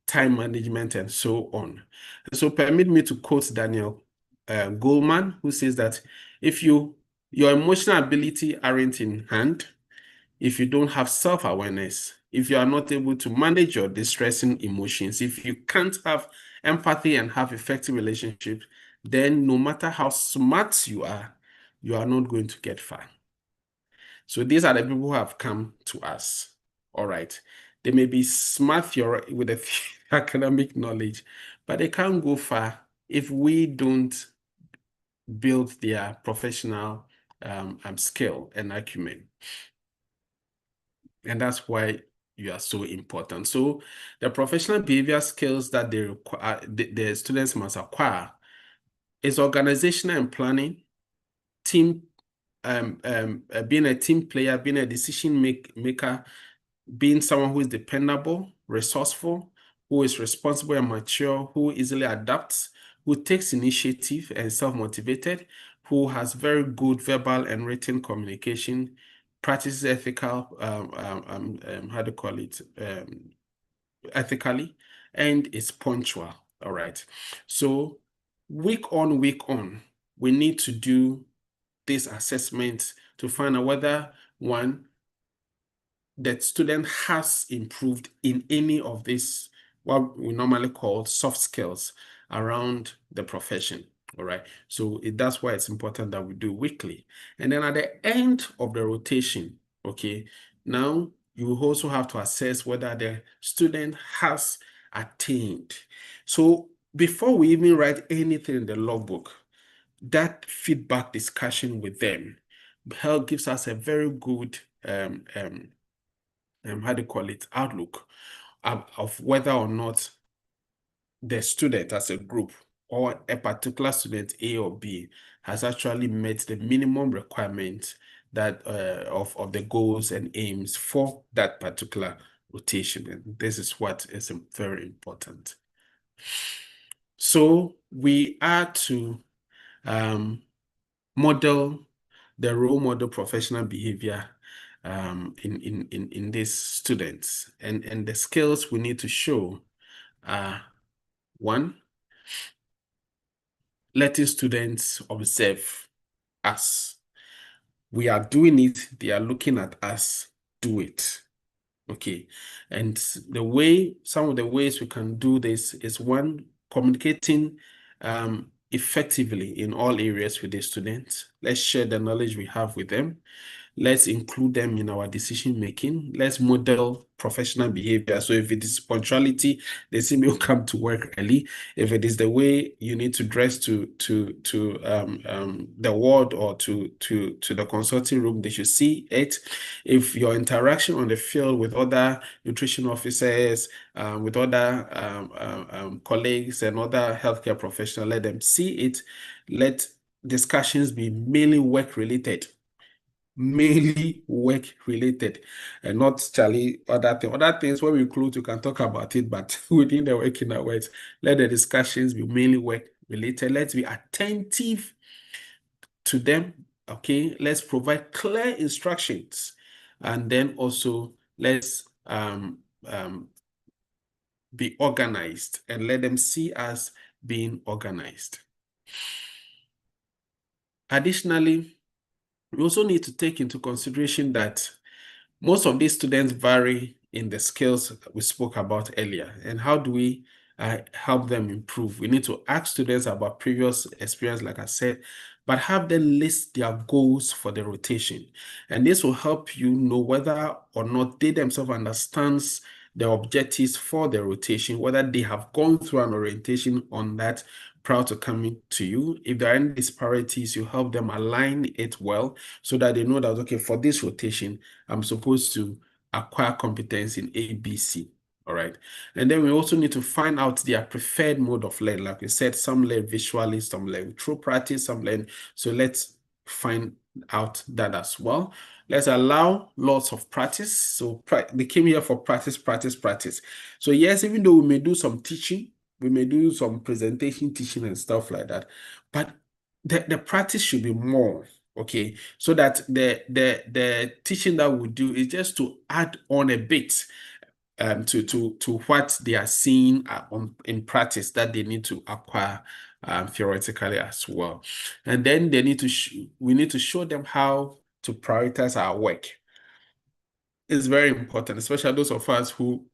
time management, and so on. So permit me to quote Daniel Goleman, who says that if your emotional ability aren't in hand, if you don't have self-awareness, if you are not able to manage your distressing emotions, if you can't have empathy and have effective relationships, then no matter how smart you are not going to get far. So these are the people who have come to us. All right. They may be smart with the academic knowledge, but they can't go far if we don't build their professional skill and acumen. And that's why you are so important. So the professional behavior skills that they require, the students must acquire is organizational and planning, team, being a team player, being a decision maker, being someone who is dependable, resourceful, who is responsible and mature, who easily adapts, who takes initiative and self-motivated, who has very good verbal and written communication, practices ethical, how do you call it, ethically, and is punctual. All right. So week on, we need to do this assessment to find out whether one, the student has improved in any of these, what we normally call soft skills around the profession. All right. So that's why it's important that we do weekly. And then at the end of the rotation, Okay. Now, you will also have to assess whether the student has attained. So before we even write anything in the logbook, that feedback discussion with them help gives us a very good how do you call it, outlook of whether or not the student as a group or a particular student A or B has actually met the minimum requirement that of the goals and aims for that particular rotation. And this is what is very important. So we are to model the role model professional behavior in these students. And the skills we need to show are one, letting students observe us. We are doing it, they are looking at us do it. Okay. And some of the ways we can do this is one, communicating effectively in all areas with the students. Let's share the knowledge we have with them. Let's include them in our decision making. Let's model professional behavior. So if it is punctuality, they see me come to work early. If it is the way you need to dress to the ward or to the consulting room, they should see it. If your interaction on the field with other nutrition officers, with other colleagues and other healthcare professionals, let them see it. Let discussions be mainly work related, and not Charlie other things. Other things when we include, you can talk about it, but within the working hours, let the discussions be mainly work related. Let's be attentive to them. Okay, let's provide clear instructions, and then also let's be organized and let them see us being organized. Additionally, we also need to take into consideration that most of these students vary in the skills we spoke about earlier. And how do we help them improve? We need to ask students about previous experience, like I said, but have them list their goals for the rotation. And this will help you know whether or not they themselves understands the objectives for the rotation, whether they have gone through an orientation on that prior to coming to you. If there are any disparities, you help them align it well so that they know that, okay, for this rotation, I'm supposed to acquire competence in A, B, C. All right. And then we also need to find out their preferred mode of learning. Like we said, some learn visually, some learn through practice, some learn. So let's find out that as well. Let's allow lots of practice. So they came here for practice, practice, practice. So yes, even though we may do some teaching, we may do some presentation teaching and stuff like that, but the practice should be more. Okay, so that the teaching that we do is just to add on a bit to what they are seeing in practice that they need to acquire theoretically as well. And then we need to show them how to prioritize our work. It's very important, especially those of us who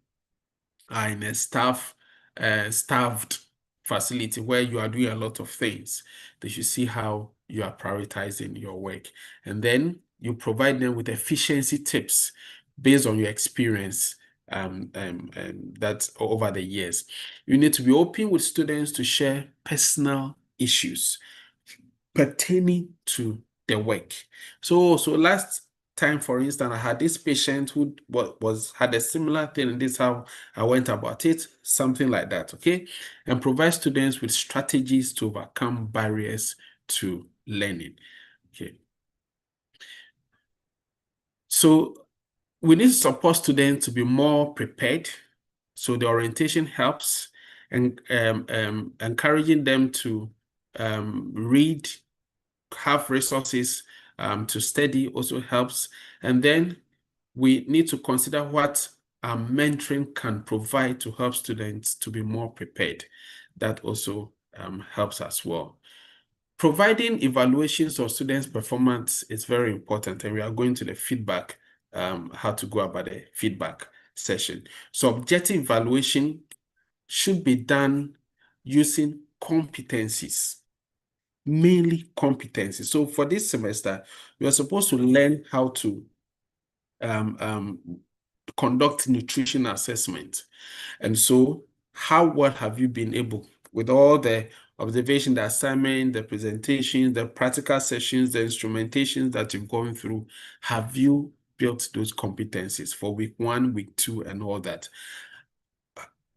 are in a staffed facility where you are doing a lot of things. They should see how you are prioritizing your work. And then provide them with efficiency tips based on your experience that's over the years. You need to be open with students to share personal issues pertaining to the work. So last time, for instance, I had this patient who had a similar thing, and this is how I went about it, something like that, okay? And provide students with strategies to overcome barriers to learning, okay? So we need to support students to be more prepared. So the orientation helps, and encouraging them to read, have resources to study also helps. And then we need to consider what mentoring can provide to help students to be more prepared. That also helps as well. Providing evaluations of students' performance is very important, and we are going to the feedback, how to go about the feedback session. So objective evaluation should be done using competencies, mainly competencies. So for this semester, we are supposed to learn how to conduct nutrition assessment. And so, how well have you been able, with all the observation, the assignment, the presentations, the practical sessions, the instrumentations that you've gone through, have you built those competencies for week 1, week 2, and all that?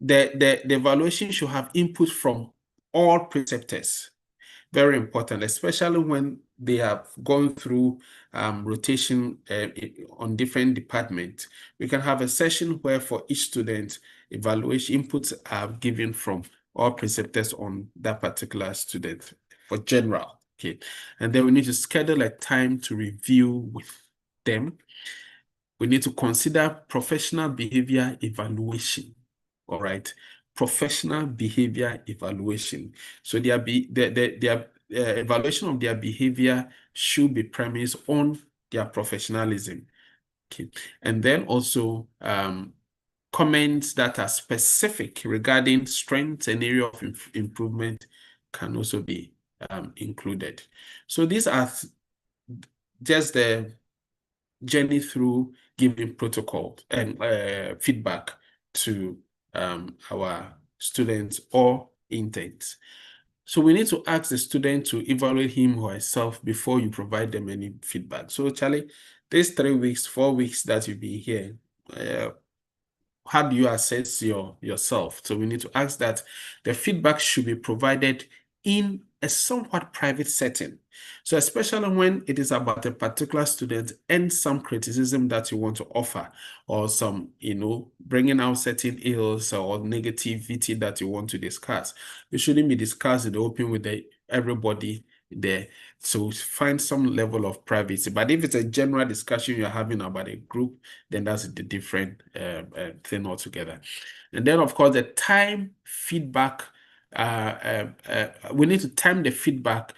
The evaluation should have input from all preceptors. Very important, especially when they have gone through rotation on different departments. We can have a session where for each student, evaluation inputs are given from all preceptors on that particular student for general. Okay. And then we need to schedule a time to review with them. We need to consider professional behavior evaluation. All right. Professional behavior evaluation. So their evaluation of their behavior should be premised on their professionalism. Okay. And then also comments that are specific regarding strengths and area of improvement can also be included. So these are just the journey through giving protocol and feedback to our students or interns. So we need to ask the student to evaluate him or herself before you provide them any feedback. So Charlie, these 3 weeks, 4 weeks that you've been here, how do you assess yourself? So we need to ask that the feedback should be provided in a somewhat private setting. So especially when it is about a particular student and some criticism that you want to offer, or some, bringing out certain ills or negativity that you want to discuss, it shouldn't be discussed in the open with everybody there. So find some level of privacy. But if it's a general discussion you're having about a group, then that's the different thing altogether. And then, of course, the time feedback, we need to time the feedback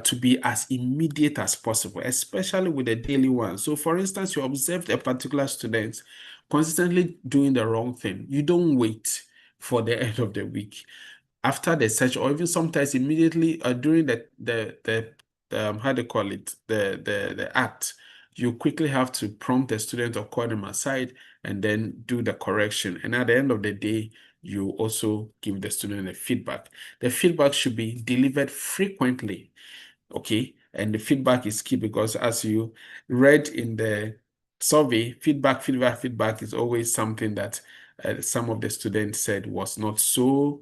to be as immediate as possible, especially with the daily one. So, for instance, you observed a particular student consistently doing the wrong thing. You don't wait for the end of the week. After the session, or even sometimes immediately during the how do you call it, the act, you quickly have to prompt the student or call them aside and then do the correction. And at the end of the day, you also give the student a feedback. The feedback should be delivered frequently, okay? And the feedback is key because, as you read in the survey, feedback is always something that some of the students said was not so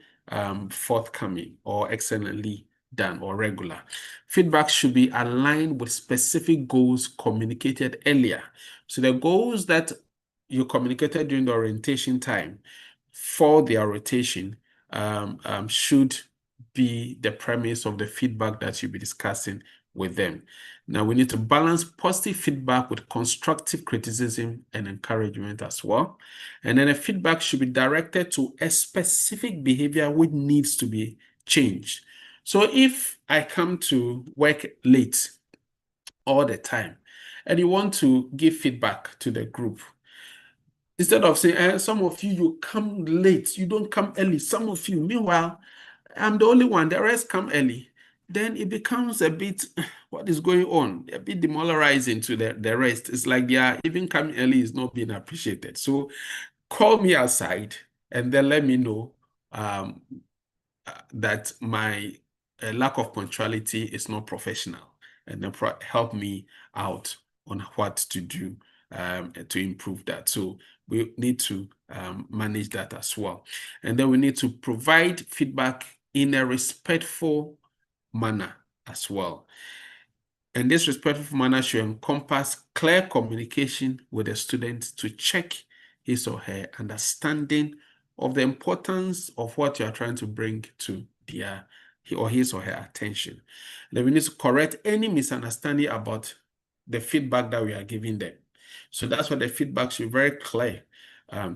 forthcoming or excellently done or regular. Feedback should be aligned with specific goals communicated earlier. So the goals that you communicated during the orientation time for their rotation should be the premise of the feedback that you'll be discussing with them. Now, we need to balance positive feedback with constructive criticism and encouragement as well. And then the feedback should be directed to a specific behavior which needs to be changed. So if I come to work late all the time and you want to give feedback to the group, instead of saying, some of you come late, you don't come early, some of you, meanwhile, I'm the only one, the rest come early, then it becomes a bit, what is going on? A bit demoralizing to the rest. It's like they are even coming early is not being appreciated. So call me aside and then let me know that my lack of punctuality is not professional, and then help me out on what to do to improve that. So we need to manage that as well. And then we need to provide feedback in a respectful manner as well. And this respectful manner should encompass clear communication with the student to check his or her understanding of the importance of what you are trying to bring to their his or her attention. And then we need to correct any misunderstanding about the feedback that we are giving them. So that's why the feedback should be very clear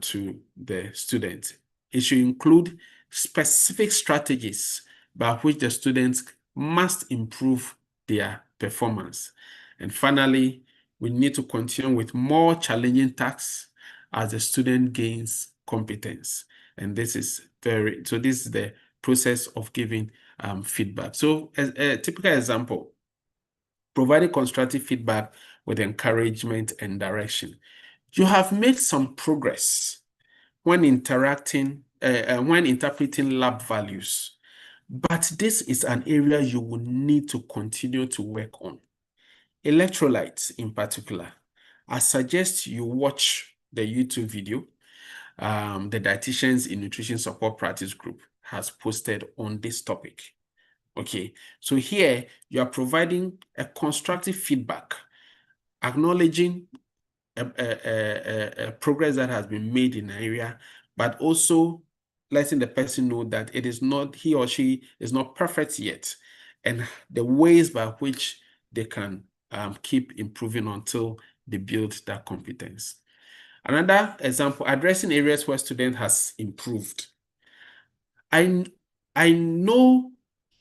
to the student. It should include specific strategies by which the students must improve their performance. And finally, we need to continue with more challenging tasks as the student gains competence. And this is this is the process of giving feedback. So as a typical example, providing constructive feedback with encouragement and direction. You have made some progress when interpreting lab values, but this is an area you will need to continue to work on. Electrolytes in particular. I suggest you watch the YouTube video the Dietitians in Nutrition Support Practice Group has posted on this topic. Okay, so here you are providing a constructive feedback, acknowledging a progress that has been made in an area, but also letting the person know that it is not, he or she is not perfect yet, and the ways by which they can keep improving until they build that competence. Another example, addressing areas where student has improved. I know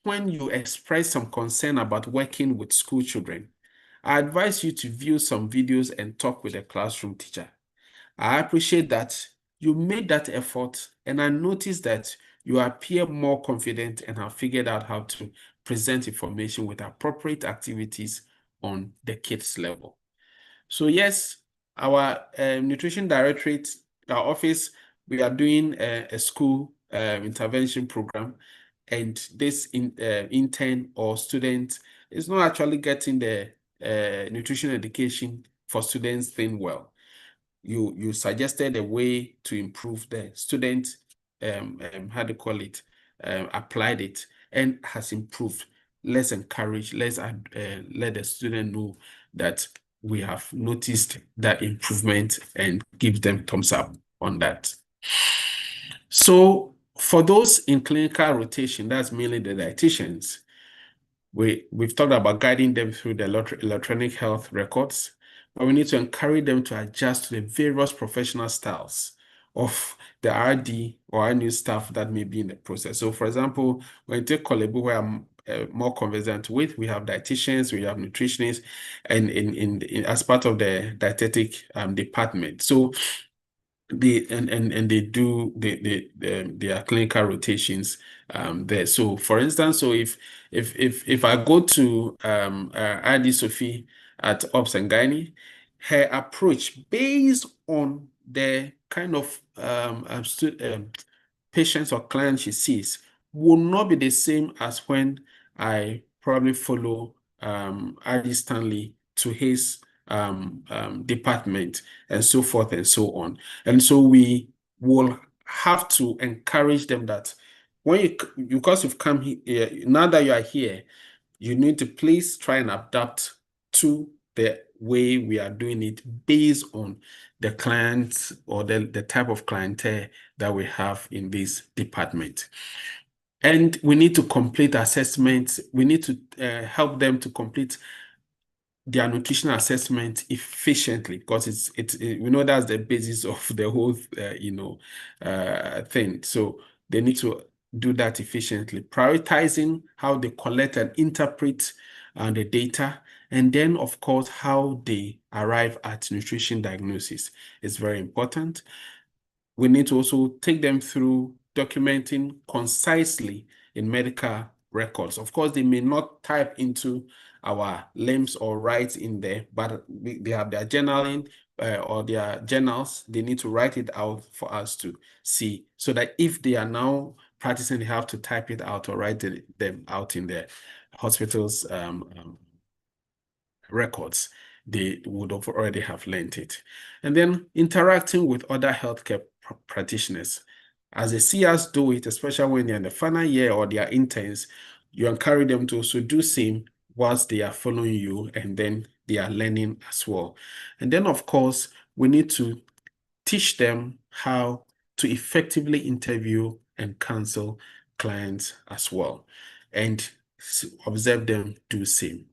when you express some concern about working with school children, I advise you to view some videos and talk with a classroom teacher. I appreciate that you made that effort, and I noticed that you appear more confident and have figured out how to present information with appropriate activities on the kids level. So yes, our nutrition directorate, our office, we are doing a school intervention program, and this intern or student is not actually getting the nutrition education for students thing well. You suggested a way to improve the student, how do you call it, applied it and has improved. Let's encourage, let's let the student know that we have noticed that improvement and give them thumbs up on that. So for those in clinical rotation, that's mainly the dietitians. We've talked about guiding them through the electronic health records, but we need to encourage them to adjust to the various professional styles of the RD or our new staff that may be in the process. So for example, when you take Kolebu, where I'm more conversant with, we have dietitians, we have nutritionists, and as part of the dietetic department. So they do their clinical rotations there. So for instance, so if I go to ID Sophie at Ops and Gynae, her approach based on the kind of patients or clients she sees will not be the same as when I probably follow ID Stanley to his department and so forth and so on. And so we will have to encourage them that when because you've come here, now that you are here, you need to please try and adapt to the way we are doing it based on the clients or the type of clientele that we have in this department. And we need to complete assessments. We need to help them to complete their nutritional assessment efficiently, because we know that's the basis of the whole thing. So they need to do that efficiently, prioritizing how they collect and interpret the data, and then of course how they arrive at nutrition diagnosis is very important. We need to also take them through documenting concisely in medical records. Of course, they may not type into our LIMS or write in there, but they have their journaling or their journals. They need to write it out for us to see, so that if they are now practicing, they have to type it out or write them out in the hospital's records. They would have already have learned it. And then interacting with other healthcare practitioners. As they see us do it, especially when they're in the final year or they are interns, you encourage them to also do same whilst they are following you, and then they are learning as well. And then, of course, we need to teach them how to effectively interview and counsel clients as well, and observe them do same.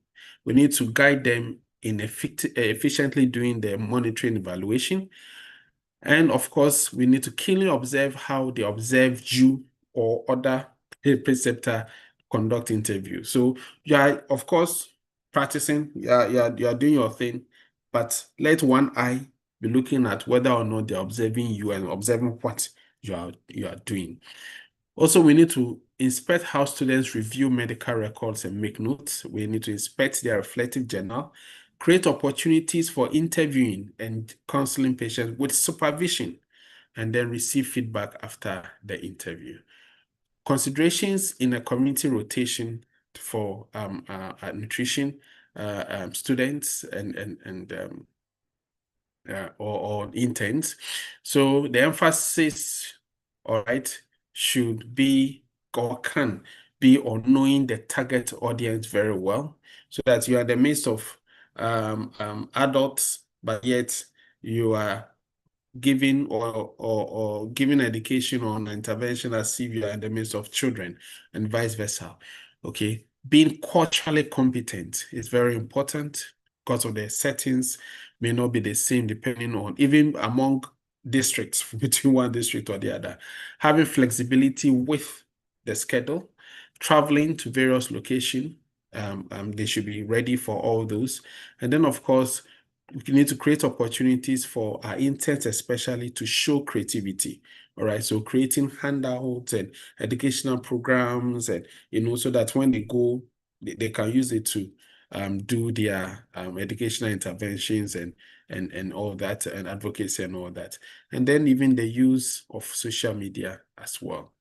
We need to guide them in efficiently doing the monitoring evaluation. And of course, we need to keenly observe how they observe you or other preceptor conduct interview. So you are, of course, practicing, you are doing your thing, but let one eye be looking at whether or not they're observing you and observing what you are doing. Also, we need to inspect how students review medical records and make notes. We need to inspect their reflective journal. create opportunities for interviewing and counseling patients with supervision, and then receive feedback after the interview. Considerations in a community rotation for nutrition students or interns. So the emphasis, all right, should be or can be on knowing the target audience very well, so that you are in the midst of adults, but yet you are giving or giving education on intervention as if you are in the midst of children, and vice versa. Okay, being culturally competent is very important because of the settings may not be the same depending on even among districts between one district or the other. Having flexibility with the schedule, traveling to various locations, they should be ready for all those. And then, of course, we need to create opportunities for our interns, especially to show creativity. All right. So creating handouts and educational programs, and so that when they go, they can use it to do their educational interventions and all that, and advocacy and all that. And then even the use of social media as well.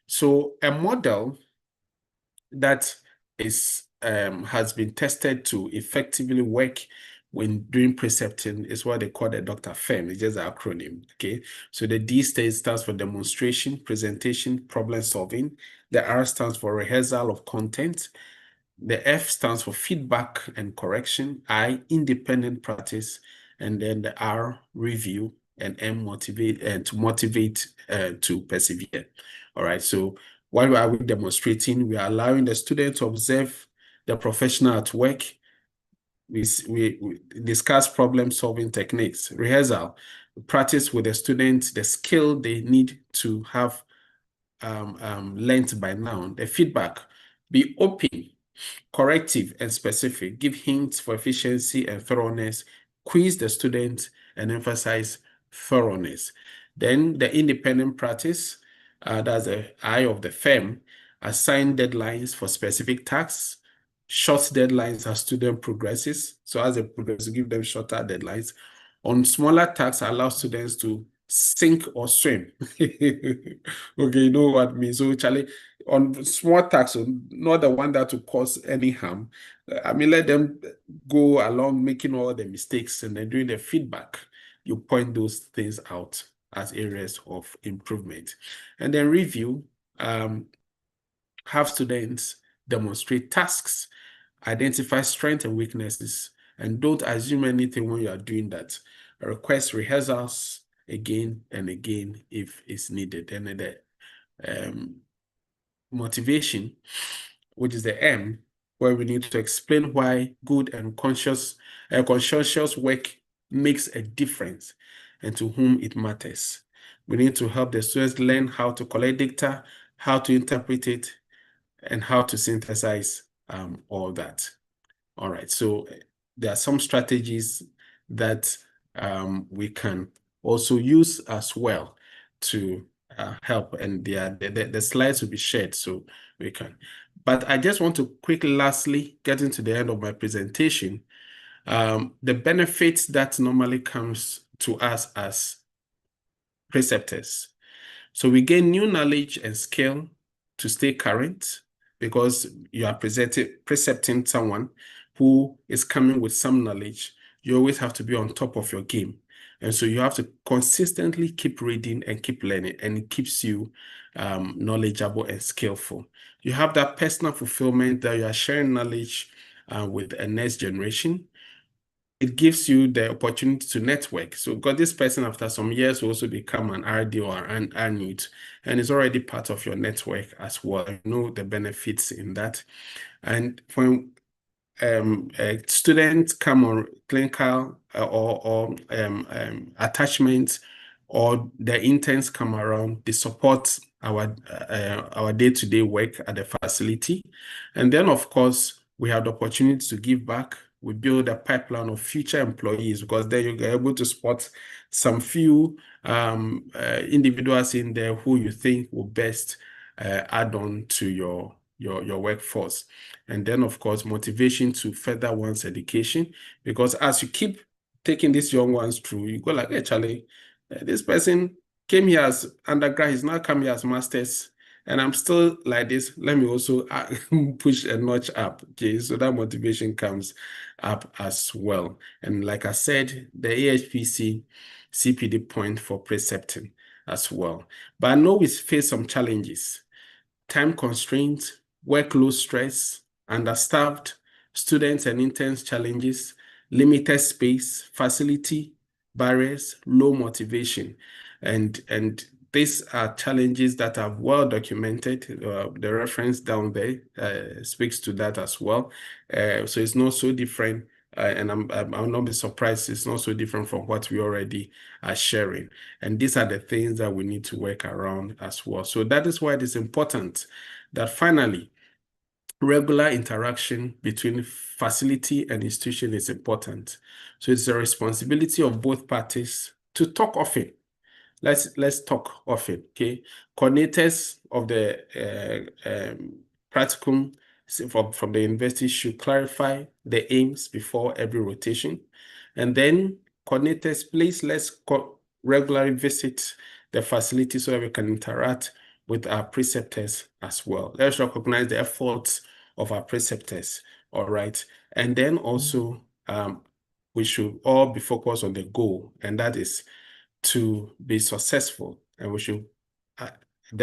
So a model that has been tested to effectively work when doing precepting is what they call the Dr. FEM. It's just an acronym. Okay. So the D stands for demonstration, presentation, problem solving. The R stands for rehearsal of content. The F stands for feedback and correction. I, independent practice. And then the R, review. And M, motivate, and to motivate to persevere. All right. So while are we demonstrating, we are allowing the student to observe the professional at work. We discuss problem-solving techniques. Rehearsal, practice with the students the skill they need to have learned by now. The feedback, be open, corrective, and specific. Give hints for efficiency and thoroughness. Quiz the student and emphasize thoroughness. Then the independent practice, that's the I of the firm. Assign deadlines for specific tasks. Short deadlines as student progresses. So as they progress, give them shorter deadlines. On smaller tasks, allow students to sink or swim. Okay, you know what I mean? So, Charlie, on small tasks, not the one that will cause any harm. I mean, let them go along making all the mistakes, and then during the feedback, you point those things out as areas of improvement. And then review, have students demonstrate tasks, identify strengths and weaknesses, and don't assume anything when you are doing that. Request rehearsals again and again if it's needed. And then the motivation, which is the M, where we need to explain why good and conscientious work makes a difference and to whom it matters. We need to help the students learn how to collect data, how to interpret it, and how to synthesize all that. All right, so there are some strategies that we can also use as well to help, and the slides will be shared so we can. But I just want to quickly, lastly, get into the end of my presentation. The benefits that normally comes to us as preceptors. So we gain new knowledge and skill to stay current, because you are precepting someone who is coming with some knowledge. You always have to be on top of your game. And so you have to consistently keep reading and keep learning, and it keeps you knowledgeable and skillful. You have that personal fulfillment that you are sharing knowledge with a next generation. It gives you the opportunity to network. So because this person after some years will also become an RD or an ANUT, and it's already part of your network as well. You know the benefits in that. And when students come on clinical or attachments, or the interns come around, they support our day-to-day work at the facility. And then, of course, we have the opportunity to give back. We build a pipeline of future employees, because then you're able to spot some few individuals in there who you think will best add on to your your workforce. And then, of course, motivation to further one's education, because as you keep taking these young ones through, you go like, hey, Charlie, this person came here as undergrad, he's now come here as master's, and I'm still like this. Let me also push a notch up. Okay, so that motivation comes up as well. And like I said, the AHPC CPD point for precepting as well. But I know we face some challenges: time constraints, workload stress, understaffed, students and interns challenges, limited space, facility barriers, low motivation. And these are challenges that are well documented. The reference down there speaks to that as well. So it's not so different. And I'll not be surprised. It's not so different from what we already are sharing. And these are the things that we need to work around as well. So that is why it is important that finally, regular interaction between facility and institution is important. So it's the responsibility of both parties to talk often. Let's talk often, okay? Coordinators of the practicum from the university should clarify the aims before every rotation. And then coordinators, please let's regularly visit the facility so that we can interact with our preceptors as well. Let's recognize the efforts of our preceptors, all right? And then also, we should all be focused on the goal, and that is to be successful, and we should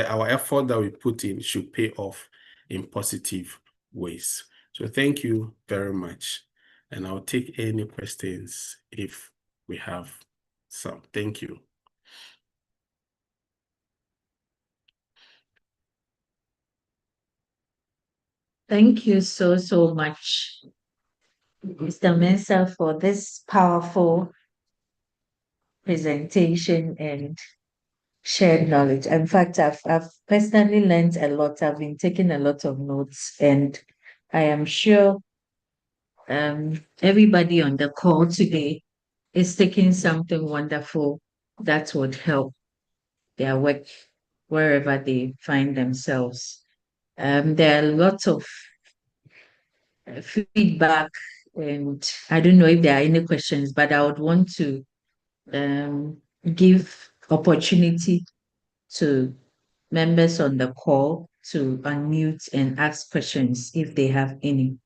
our effort that we put in should pay off in positive ways. So thank you very much, and I'll take any questions if we have some. Thank you. Thank you so much, Mr. Mensah, for this powerful presentation and shared knowledge. In fact, I've personally learned a lot. I've been taking a lot of notes, and I am sure everybody on the call today is taking something wonderful that would help their work wherever they find themselves. There are lots of feedback, and I don't know if there are any questions, but I would want to give opportunity to members on the call to unmute and ask questions if they have any,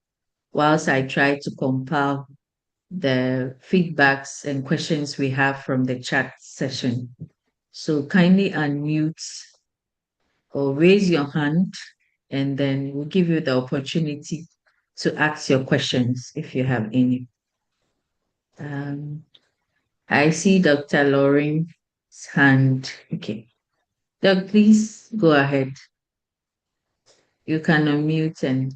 whilst I try to compile the feedbacks and questions we have from the chat session. So kindly unmute or raise your hand, and then we'll give you the opportunity to ask your questions if you have any. I see Dr. Lauren's hand. Okay. Doc, please go ahead. You can unmute and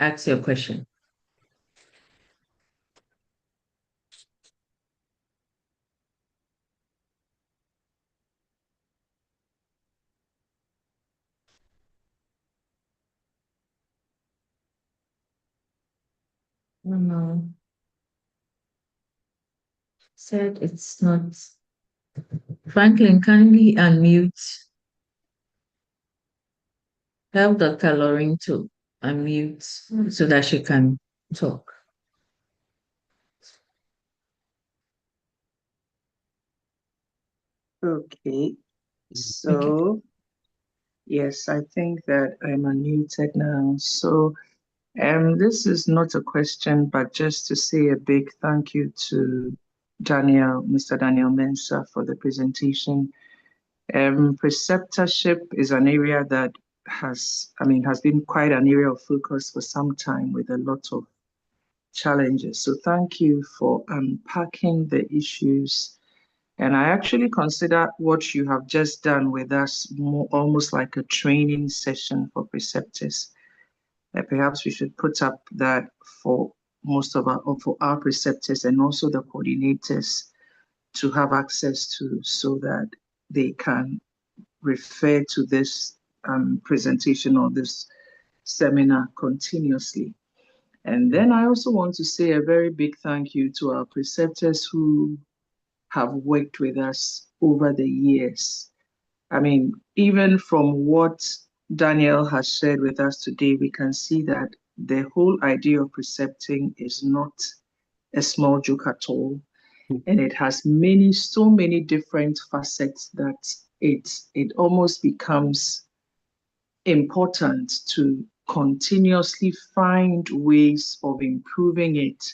ask your question. No. Said it's not. Franklin, kindly unmute. Help Dr. Lauren to unmute so that she can talk. Okay, so yes, I think that I'm unmuted now. So this is not a question, but just to say a big thank you to Mr. Daniel Mensah for the presentation. Preceptorship is an area that has been quite an area of focus for some time with a lot of challenges. So thank you for unpacking the issues. And I actually consider what you have just done with us almost like a training session for preceptors. Perhaps we should put up that for for our preceptors and also the coordinators to have access to, so that they can refer to this presentation or this seminar continuously. And then I also want to say a very big thank you to our preceptors who have worked with us over the years. I mean, even from what Daniel has shared with us today, we can see that the whole idea of precepting is not a small joke at all. And it has so many different facets that it almost becomes important to continuously find ways of improving it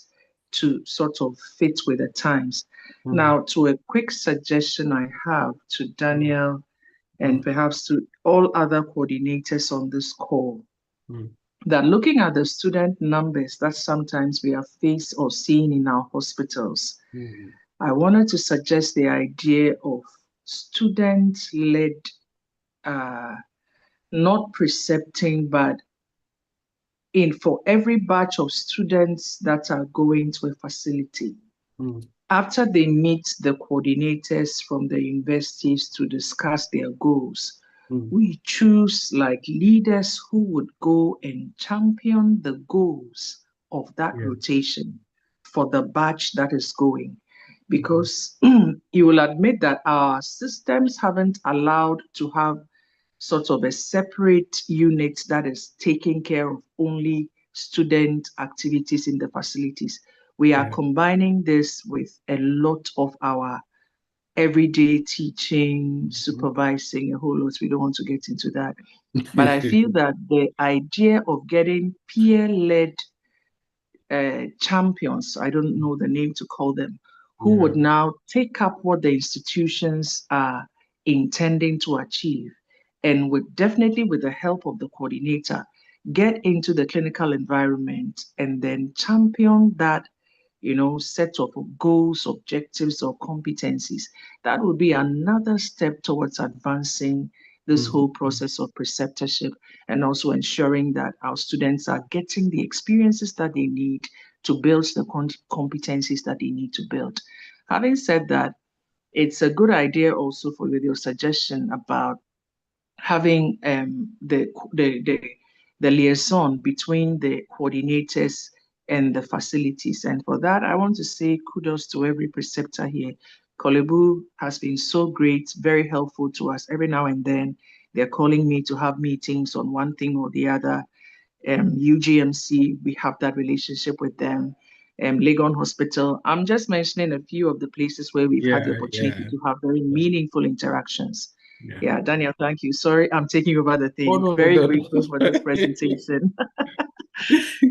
to sort of fit with the times. Now, to a quick suggestion I have to Daniel and perhaps to all other coordinators on this call, that looking at the student numbers that sometimes we are faced or seeing in our hospitals, I wanted to suggest the idea of student-led, not precepting, but for every batch of students that are going to a facility, after they meet the coordinators from the universities to discuss their goals, we choose like leaders who would go and champion the goals of that rotation for the batch that is going. Because you will admit that our systems haven't allowed to have sort of a separate unit that is taking care of only student activities in the facilities. We are combining this with a lot of our everyday teaching, supervising, a whole lot. We don't want to get into that. But I feel that the idea of getting peer-led champions, I don't know the name to call them, who would now take up what the institutions are intending to achieve, and would definitely, with the help of the coordinator, get into the clinical environment and then champion that, set of goals, objectives, or competencies. That would be another step towards advancing this whole process of preceptorship, and also ensuring that our students are getting the experiences that they need to build the competencies that they need to build. Having said that, it's a good idea also for your suggestion about having the liaison between the coordinators and the facilities. And for that, I want to say kudos to every preceptor here. Kolebu has been so great, very helpful to us. Every now and then, they're calling me to have meetings on one thing or the other. UGMC, we have that relationship with them. Legon Hospital. I'm just mentioning a few of the places where we've had the opportunity to have very meaningful interactions. Yeah, Daniel, thank you. Sorry, I'm taking over the thing. Oh, no, Very grateful for this presentation.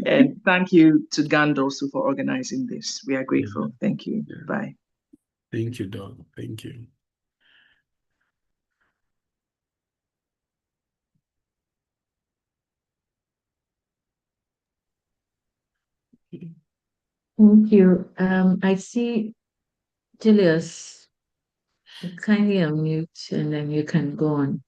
And thank you to Gand also for organizing this. We are grateful. Thank you. Bye. Thank you, Doc. Thank you. Thank you. I see Julius. Kindly unmute and then you can go on.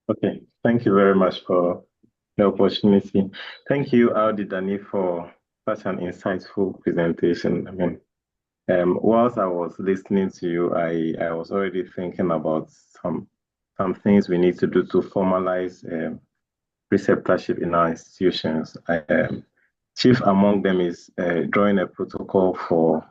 Okay, thank you very much for the opportunity. Thank you, Audi Dani, for such an insightful presentation. I mean, whilst I was listening to you, I was already thinking about some things we need to do to formalize preceptorship in our institutions. Chief among them is drawing a protocol for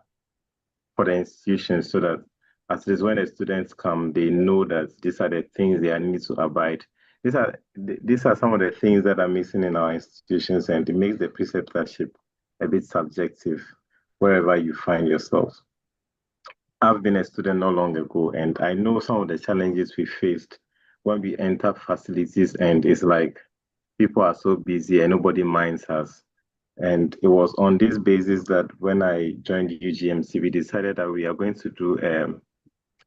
the institutions so that at least when the students come, they know that these are the things they need to abide. These are some of the things that are missing in our institutions, and it makes the preceptorship a bit subjective wherever you find yourself. I've been a student not long ago, and I know some of the challenges we faced when we enter facilities, and it's like people are so busy and nobody minds us. And it was on this basis that when I joined UGMC, we decided that we are going to do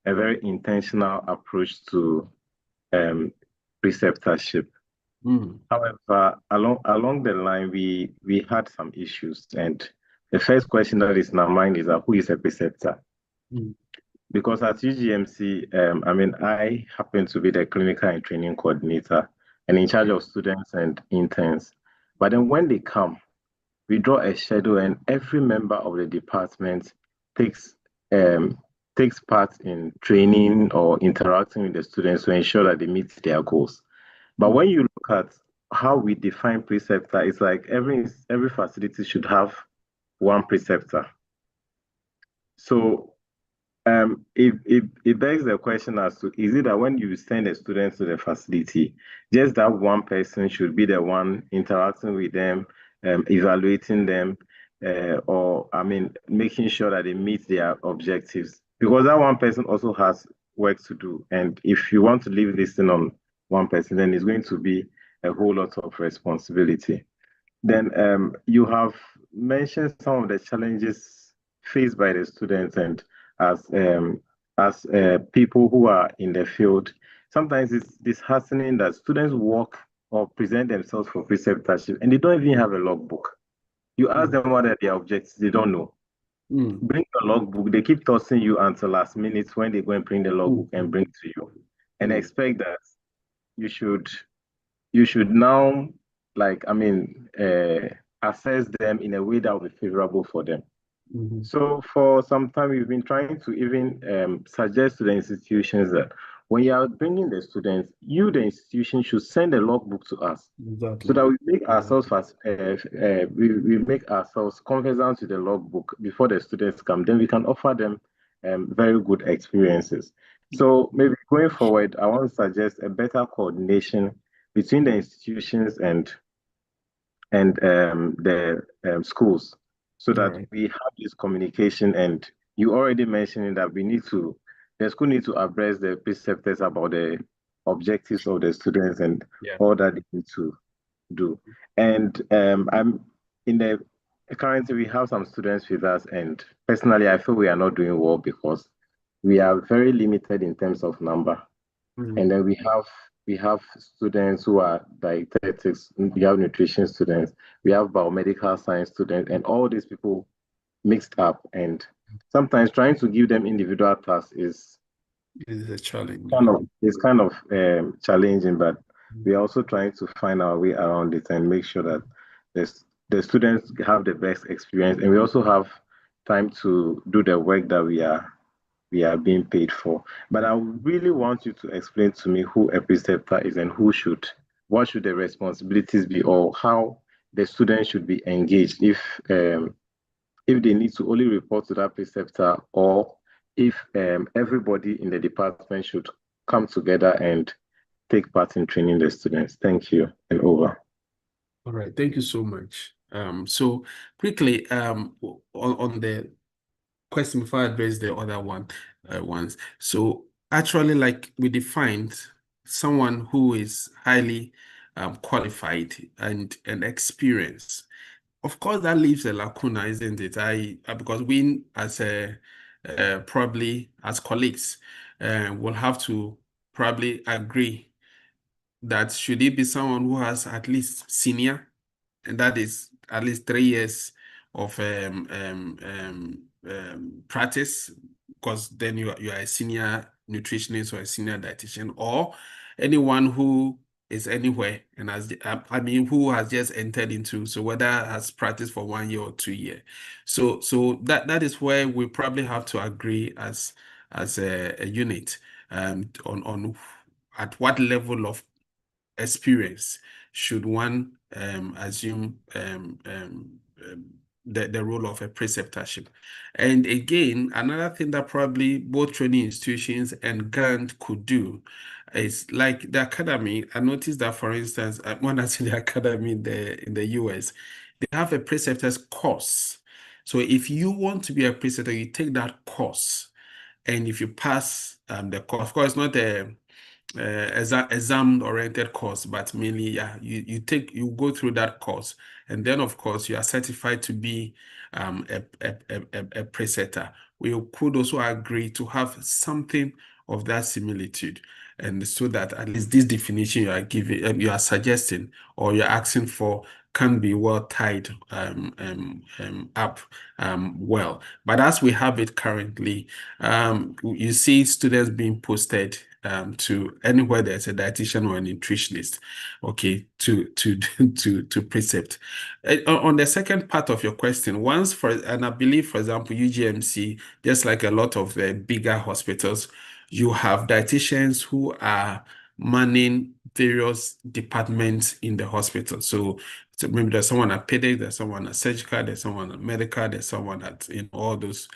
a very intentional approach to preceptorship. However, along the line, we had some issues. And the first question that is in our mind is who is a preceptor? Because at UGMC, I happen to be the clinical and training coordinator and in charge of students and interns. But then when they come, we draw a schedule, and every member of the department takes part in training or interacting with the students to ensure that they meet their goals. But when you look at how we define preceptor, it's like every facility should have one preceptor. So it begs the question as to, is it that when you send a student to the facility, just that one person should be the one interacting with them, evaluating them, or I mean, making sure that they meet their objectives? Because that one person also has work to do. And if you want to leave this thing on one person, then it's going to be a whole lot of responsibility. Then you have mentioned some of the challenges faced by the students, and as people who are in the field, sometimes it's disheartening that students work or present themselves for preceptorship and they don't even have a logbook. You ask them what are their objectives, they don't know. Bring the logbook, they keep tossing you until last minute when they go and bring the logbook and bring to you, and expect that you should now, like, I mean, assess them in a way that will be favorable for them. So for some time, we've been trying to even suggest to the institutions that when you are bringing the students, you, the institution, should send a logbook to us, so that we make ourselves we make ourselves conversant to the logbook before the students come. Then we can offer them very good experiences. So maybe going forward, I want to suggest a better coordination between the institutions and the schools, so that we have this communication. And you already mentioned that the school needs to address the preceptors about the objectives of the students and all that they need to do. And I'm in the currently we have some students with us, and personally I feel we are not doing well because we are very limited in terms of number. And then we have students who are dietetics, we have nutrition students, we have biomedical science students, and all these people mixed up. And sometimes trying to give them individual tasks is a challenge. Kind of challenging, but we're also trying to find our way around it and make sure that the students have the best experience, and we also have time to do the work that we are being paid for. But I really want you to explain to me who a preceptor is and what should the responsibilities be, or how the students should be engaged, if they need to only report to that preceptor, or if everybody in the department should come together and take part in training the students. Thank you, and over. All right, thank you so much. So quickly, on the question before I address the other ones. So actually, like we defined, someone who is highly qualified and experienced. Of course, that leaves a lacuna, isn't it? Because we, as probably as colleagues, will have to probably agree that should it be someone who has at least senior, and that is at least 3 years of practice, because then you are a senior nutritionist or a senior dietitian, or anyone who is anywhere and who has just entered into, so whether has practiced for 1 year or 2 years. So that is where we probably have to agree as a unit on at what level of experience should one assume the role of a preceptorship. And again, another thing that probably both training institutions and grant could do is like the academy. I noticed that, for instance, when I see the academy in the US, they have a preceptor's course. So if you want to be a preceptor, you take that course. And if you pass the course, of course, not a exam-oriented course, but mainly, you go through that course, and then of course you are certified to be a preceptor. We could also agree to have something of that similitude, and so that at least this definition you are giving, you are suggesting, or you're asking for, can be well tied up well. But as we have it currently, you see students being posted to anywhere there's a dietitian or a nutritionist, okay, to precept. On the second part of your question, and I believe, for example, UGMC, just like a lot of the bigger hospitals, you have dietitians who are manning various departments in the hospital. So So maybe there's someone at pedic, there's someone at surgical, there's someone at medical, there's someone at in all those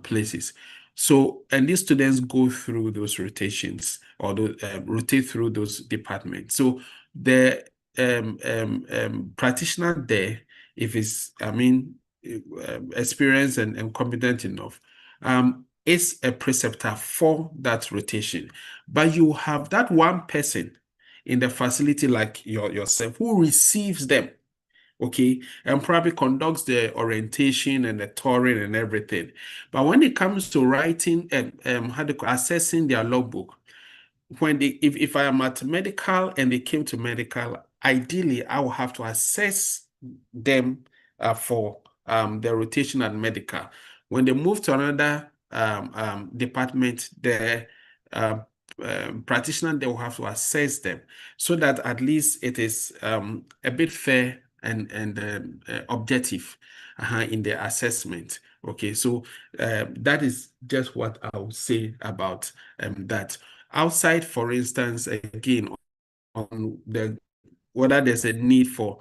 places. So, and these students go through those rotations or rotate through those departments. So the practitioner there, if it's, experienced and competent enough, is a preceptor for that rotation. But you have that one person in the facility like yourself who receives them, okay, and probably conducts the orientation and the touring and everything. But when it comes to writing and assessing their logbook, when if I am at medical and they came to medical, ideally I will have to assess them for their rotation at medical. When they move to another department, the practitioner, they will have to assess them so that at least it is a bit fair and objective in the assessment. Okay, so that is just what I would say about that. Outside, for instance, again, on the whether there's a need for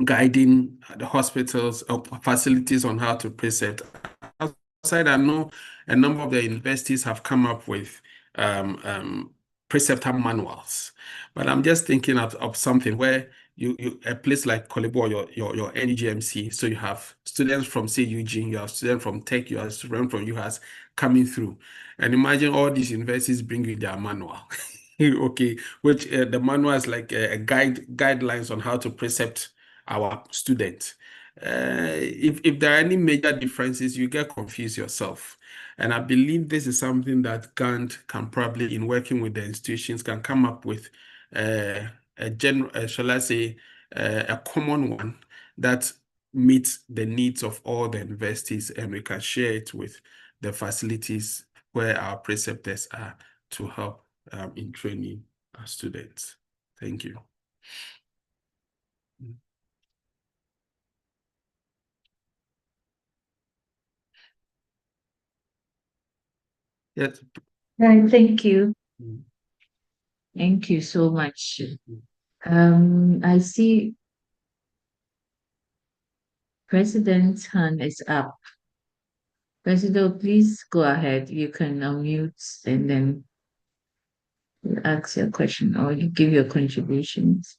guiding the hospitals or facilities on how to precept. Outside, I know a number of the universities have come up with preceptor manuals, but I'm just thinking of something where you a place like Kolibo or your NGMC, so you have students from say Eugene, you have students from Tech, you have students from UHAS coming through, and imagine all these universities bring you their manual. Okay, which the manual is like a guidelines on how to precept our students. If there are any major differences, you get confused yourself. And I believe this is something that Gant can probably, in working with the institutions, can come up with a general, shall I say, a common one that meets the needs of all the universities, and we can share it with the facilities where our preceptors are to help in training our students. Thank you. Yes. Right, thank you. Mm. Thank you so much. I see President's hand is up. President, please go ahead. You can unmute and then you ask your question or you give your contributions.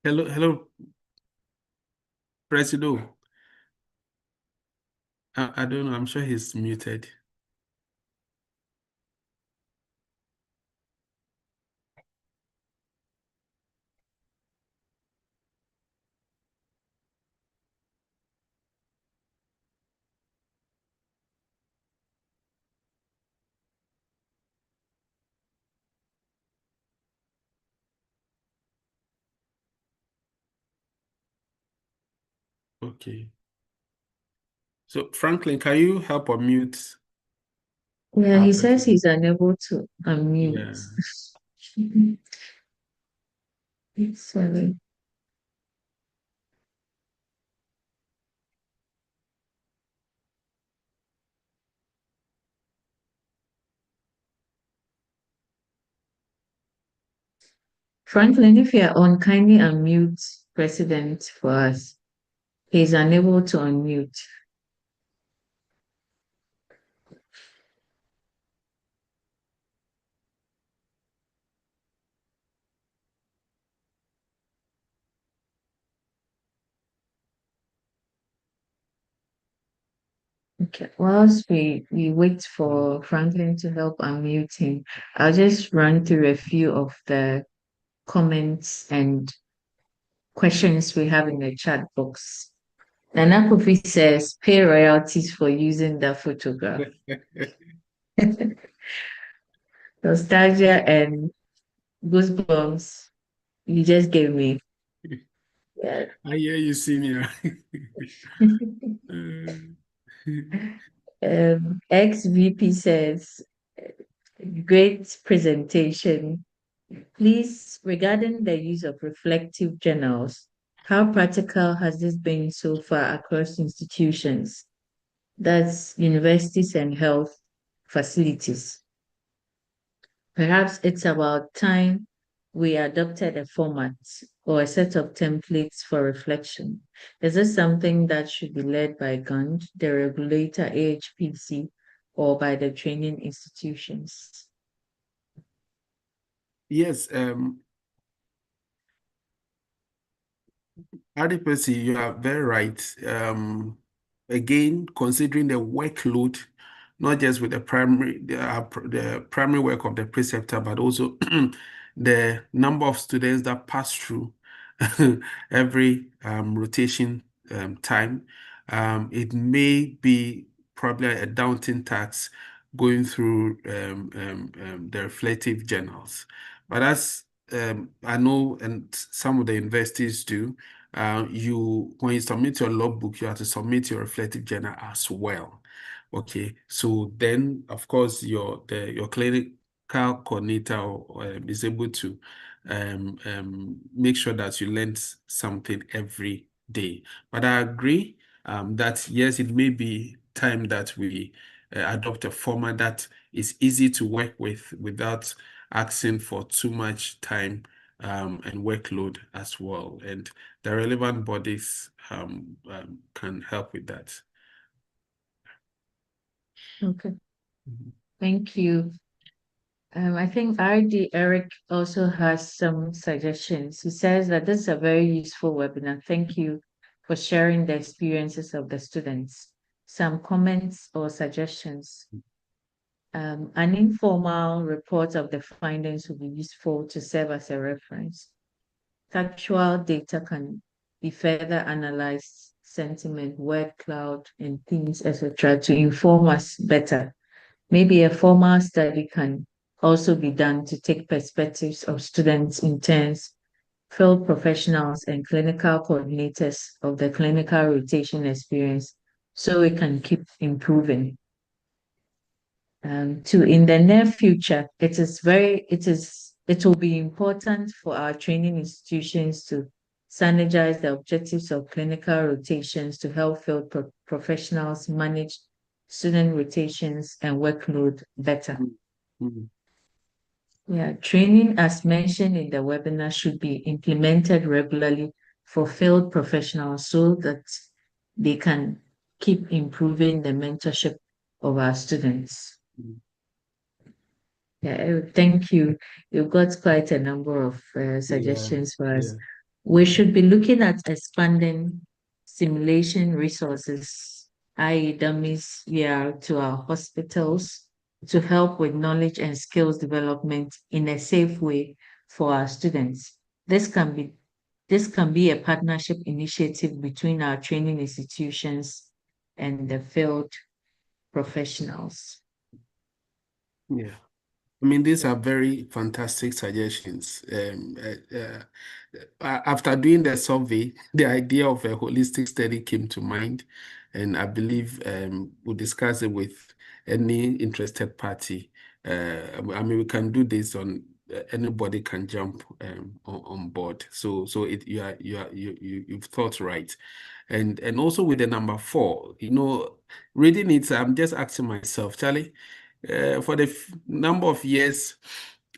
Hello, President. I don't know. I'm sure he's muted. Okay. So Franklin, can you help unmute Yeah, our he says president? he's unable to unmute. Yeah. Sorry. Franklin, if you're on, kindly unmute President for us. He's unable to unmute. Okay, whilst we wait for Franklin to help unmute him, I'll just run through a few of the comments and questions we have in the chat box. Nana Kofi says, pay royalties for using the photograph. Nostalgia and goosebumps you just gave me. Yeah. I hear you see me. XVP says, great presentation. Please, regarding the use of reflective journals, how practical has this been so far across institutions? That's universities and health facilities. Perhaps it's about time we adopted a format or a set of templates for reflection. Is this something that should be led by GUND, the regulator AHPC, or by the training institutions? Yes, Adepercy, you are very right. Again, considering the workload, not just with the primary work of the preceptor, but also the number of students that pass through every rotation time, it may be probably a daunting task going through the reflective journals. But as I know, and some of the universities do, when you submit your logbook, you have to submit your reflective journal as well. Okay, so then of course your clinical coordinator is able to make sure that you learn something every day. But I agree that yes, it may be time that we adopt a format that is easy to work with without asking for too much time and workload as well. And the relevant bodies can help with that. Okay. Thank you. I think RD Eric also has some suggestions. He says that this is a very useful webinar. Thank you for sharing the experiences of the students. Some comments or suggestions. An informal report of the findings will be useful to serve as a reference. Factual data can be further analyzed, sentiment, word cloud, and themes, etc., to inform us better. Maybe a formal study can also be done to take perspectives of students, interns, field professionals, and clinical coordinators of the clinical rotation experience so we can keep improving. In the near future, it will be important for our training institutions to synergize the objectives of clinical rotations to help field professionals manage student rotations and workload better. Mm-hmm. Yeah, training, as mentioned in the webinar, should be implemented regularly for field professionals so that they can keep improving the mentorship of our students. Yeah, thank you. You've got quite a number of suggestions for us. Yeah. We should be looking at expanding simulation resources, i.e. dummies, to our hospitals to help with knowledge and skills development in a safe way for our students. This can be a partnership initiative between our training institutions and the field professionals. Yeah. I mean, these are very fantastic suggestions. After doing the survey, the idea of a holistic study came to mind, and I believe we'll discuss it with any interested party. I mean, we can do this on anybody can jump on board. So you've thought right, and also with the number 4, reading it, I'm just asking myself, Charlie. For the number of years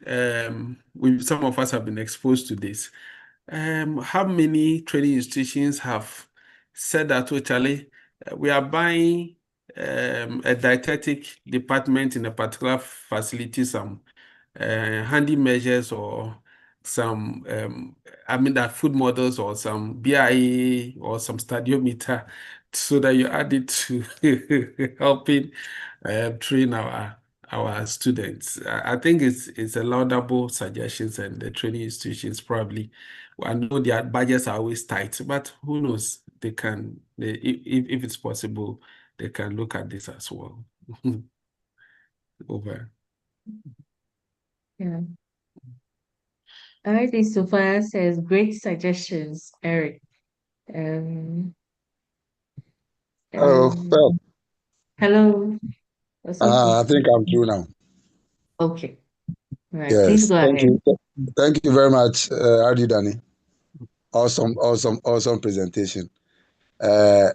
some of us have been exposed to this, how many training institutions have said that, oh, Charlie, we are buying a dietetic department in a particular facility, some handy measures or some, that food models or some BIA or some stadiometer so that you add it to helping train our students. I think it's a laudable suggestions, and the training institutions probably, I know their budgets are always tight, but who knows? they can, if it's possible, they can look at this as well. Over. Yeah. Alrighty, Sophia says, great suggestions, Eric. Um, Oh, well, hello. I think I'm through now. Okay. All right. Please Yes, go thank ahead. you. Thank you very much, Adi Danny. Awesome presentation. I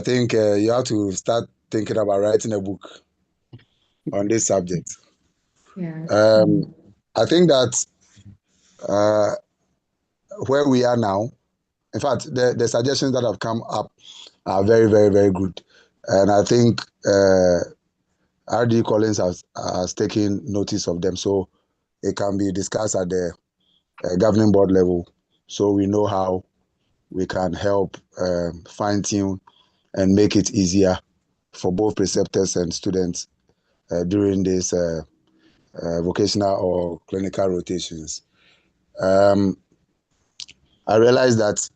think you have to start thinking about writing a book on this subject. Yeah. I think that where we are now, in fact, the suggestions that have come up are very, very, very good. And I think RD Collins has taken notice of them. So it can be discussed at the governing board level. So we know how we can help fine-tune and make it easier for both preceptors and students during these vocational or clinical rotations. I realized that,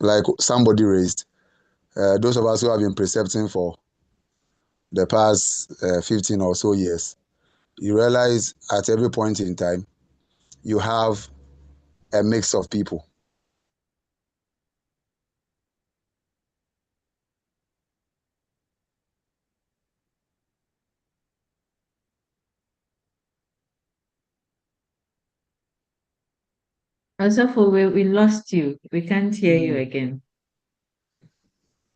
like somebody raised, those of us who have been precepting for the past 15 or so years, you realize at every point in time, you have a mix of people. Also, we lost you. We can't hear you again.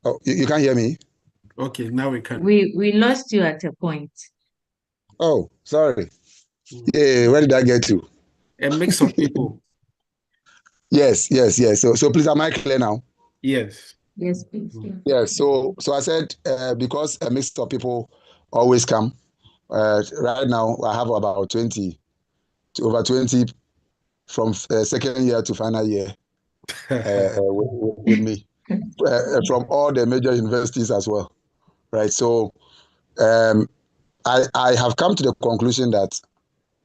Oh, you can't hear me? Okay, now we can. We lost you at a point. Oh, sorry. Yeah, where did I get to? A mix of people. Yes. So please, am I clear now? Yes. Yes, please. Yeah. So I said because a mix of people always come. Right now, I have about over 20 from second year to final year with me from all the major universities as well, right? So I have come to the conclusion that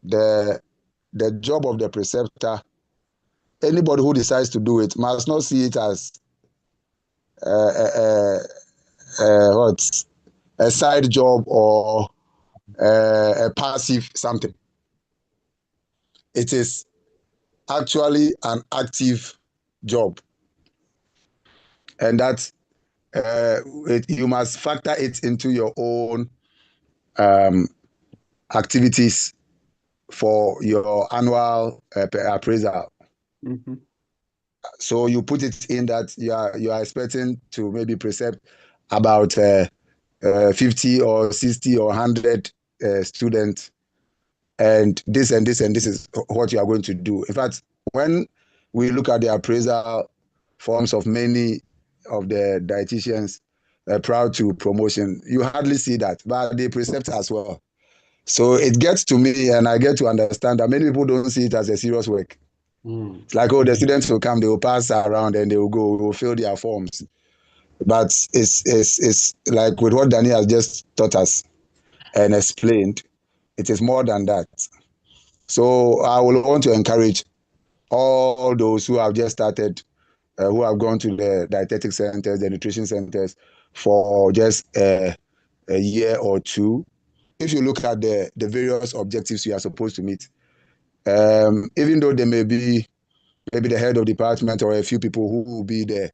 the job of the preceptor, anybody who decides to do it must not see it as what, a side job or a passive something. It is actually an active job, and that you must factor it into your own activities for your annual appraisal. Mm-hmm. So you put it in that you are expecting to maybe precept about 50 or 60 or 100 students, and this is what you are going to do. In fact, when we look at the appraisal forms of many of the dietitians proud to promotion, you hardly see that, but they precept as well. So it gets to me, and I get to understand that many people don't see it as a serious work. It's like, oh, the students will come, they will pass around, and they will go, will fill their forms. But it's like with what Danny has just taught us and explained, it is more than that. So I will want to encourage all those who have just started, who have gone to the dietetic centers, the nutrition centers for just a year or two. If you look at the various objectives you are supposed to meet, even though there may be maybe the head of department or a few people who will be the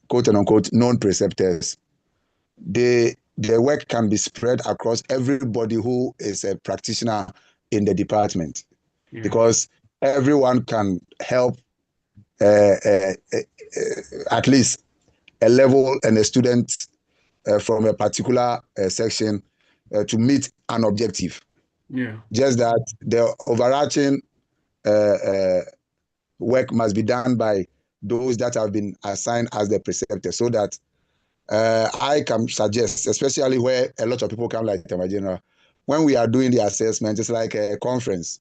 quote unquote non-preceptors, the work can be spread across everybody who is a practitioner in the department, because everyone can help at least a level and a student from a particular section to meet an objective. Yeah. Just that the overarching work must be done by those that have been assigned as the preceptor, so that I can suggest, especially where a lot of people come, like my general, when we are doing the assessment, it's like a conference.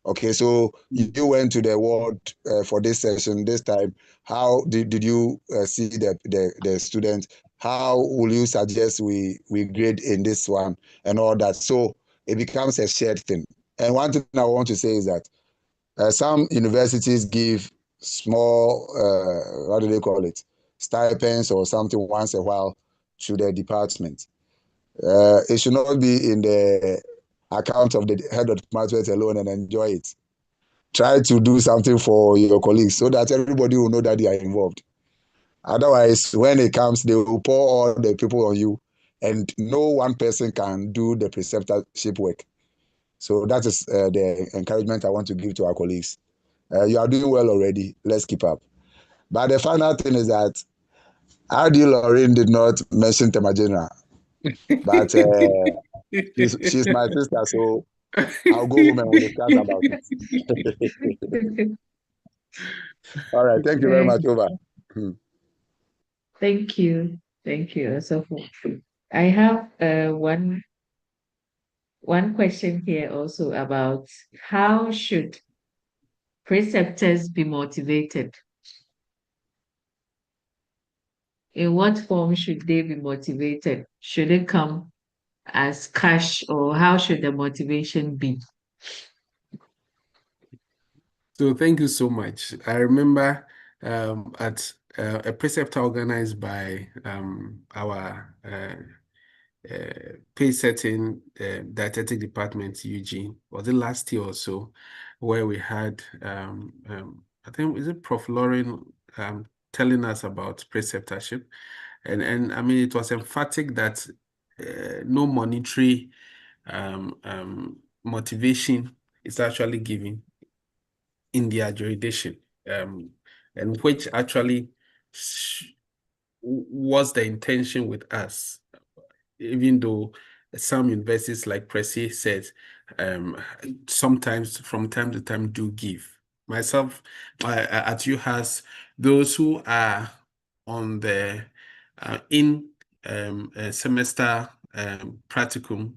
Okay, so you went to the ward for this session this time. How did you see the students? How will you suggest we grade in this one and all that? So it becomes a shared thing. And one thing I want to say is that some universities give small, what do they call it, stipends or something once a while to the department. It should not be in the account of the head of department alone and enjoy it. Try to do something for your colleagues so that everybody will know that they are involved. Otherwise, when it comes, they will pour all the people on you, and no one person can do the preceptorship work. So that is the encouragement I want to give to our colleagues. You are doing well already. Let's keep up. But the final thing is that RD Lorraine did not mention Tema General, but she's my sister, so I'll go home and we'll discuss about it. All right. Thank you very much. Over. Thank you. Thank you. So I have one question here also about how should preceptors be motivated? In what form should they be motivated? Should it come as cash, or how should the motivation be? So thank you so much. I remember at a preceptor organized by our pay setting dietetic department, Eugene, was it last year or so, where we had I think, is it Prof. Lauren telling us about preceptorship, and I mean, it was emphatic that no monetary motivation is actually given in their jurisdiction, and which actually was the intention with us, even though some universities like Presi said, sometimes from time to time do give. Myself, at UHAS, those who are on the in semester practicum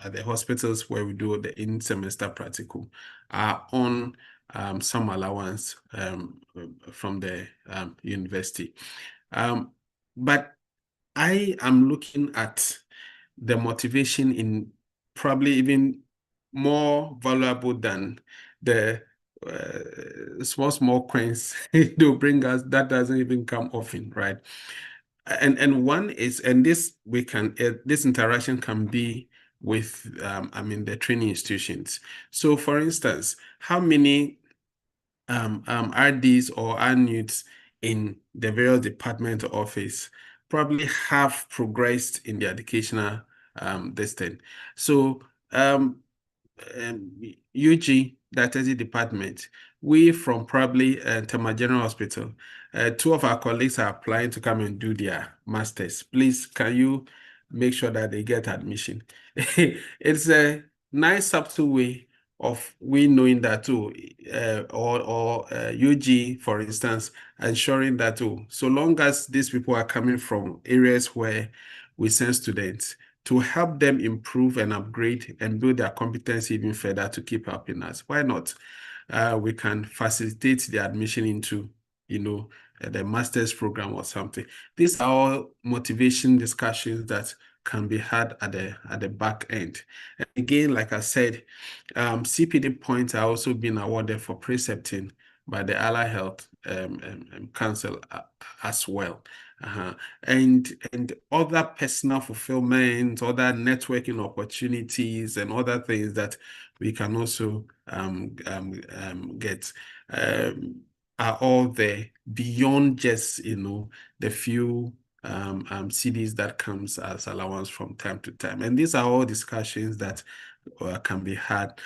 at the hospitals where we do the in-semester practicum are on some allowance from the university. But I am looking at the motivation in probably even more valuable than the small coins they'll bring us that doesn't even come often, right? And one is, and this we can this interaction can be with I mean the training institutions. So for instance, how many RDs or RNUs in the various department office probably have progressed in the educational distance. So UG, Dietetic Department, we from probably Tema General Hospital, two of our colleagues are applying to come and do their masters. Please, can you make sure that they get admission? It's a nice subtle way of we knowing that too, or UG, for instance, ensuring that too, so long as these people are coming from areas where we send students, to help them improve and upgrade and build their competency even further to keep helping us. Why not? We can facilitate the admission into, the master's program or something. These are all motivation discussions that can be had at the back end. And again, like I said, CPD points are also being awarded for precepting by the Allied Health Council as well. And other personal fulfillment, other networking opportunities, and other things that we can also get are all there beyond just the few CDs that comes as allowance from time to time. And these are all discussions that can be had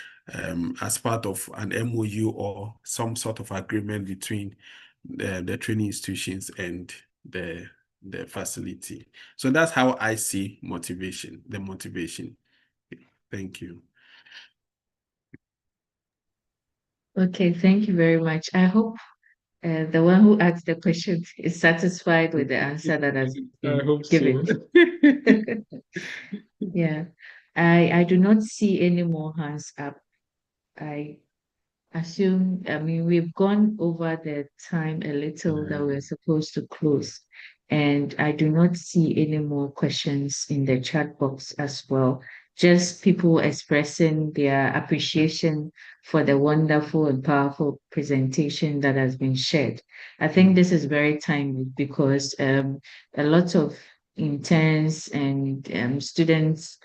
as part of an MOU or some sort of agreement between the training institutions and the facility. So that's how I see the motivation. Thank you. Okay, thank you very much. I hope the one who asked the question is satisfied with the answer that has been I hope given. so. Yeah, I do not see any more hands up. I assume, I mean, we've gone over the time a little that we're supposed to close. And I do not see any more questions in the chat box as well. Just people expressing their appreciation for the wonderful and powerful presentation that has been shared. I think this is very timely because a lot of interns and students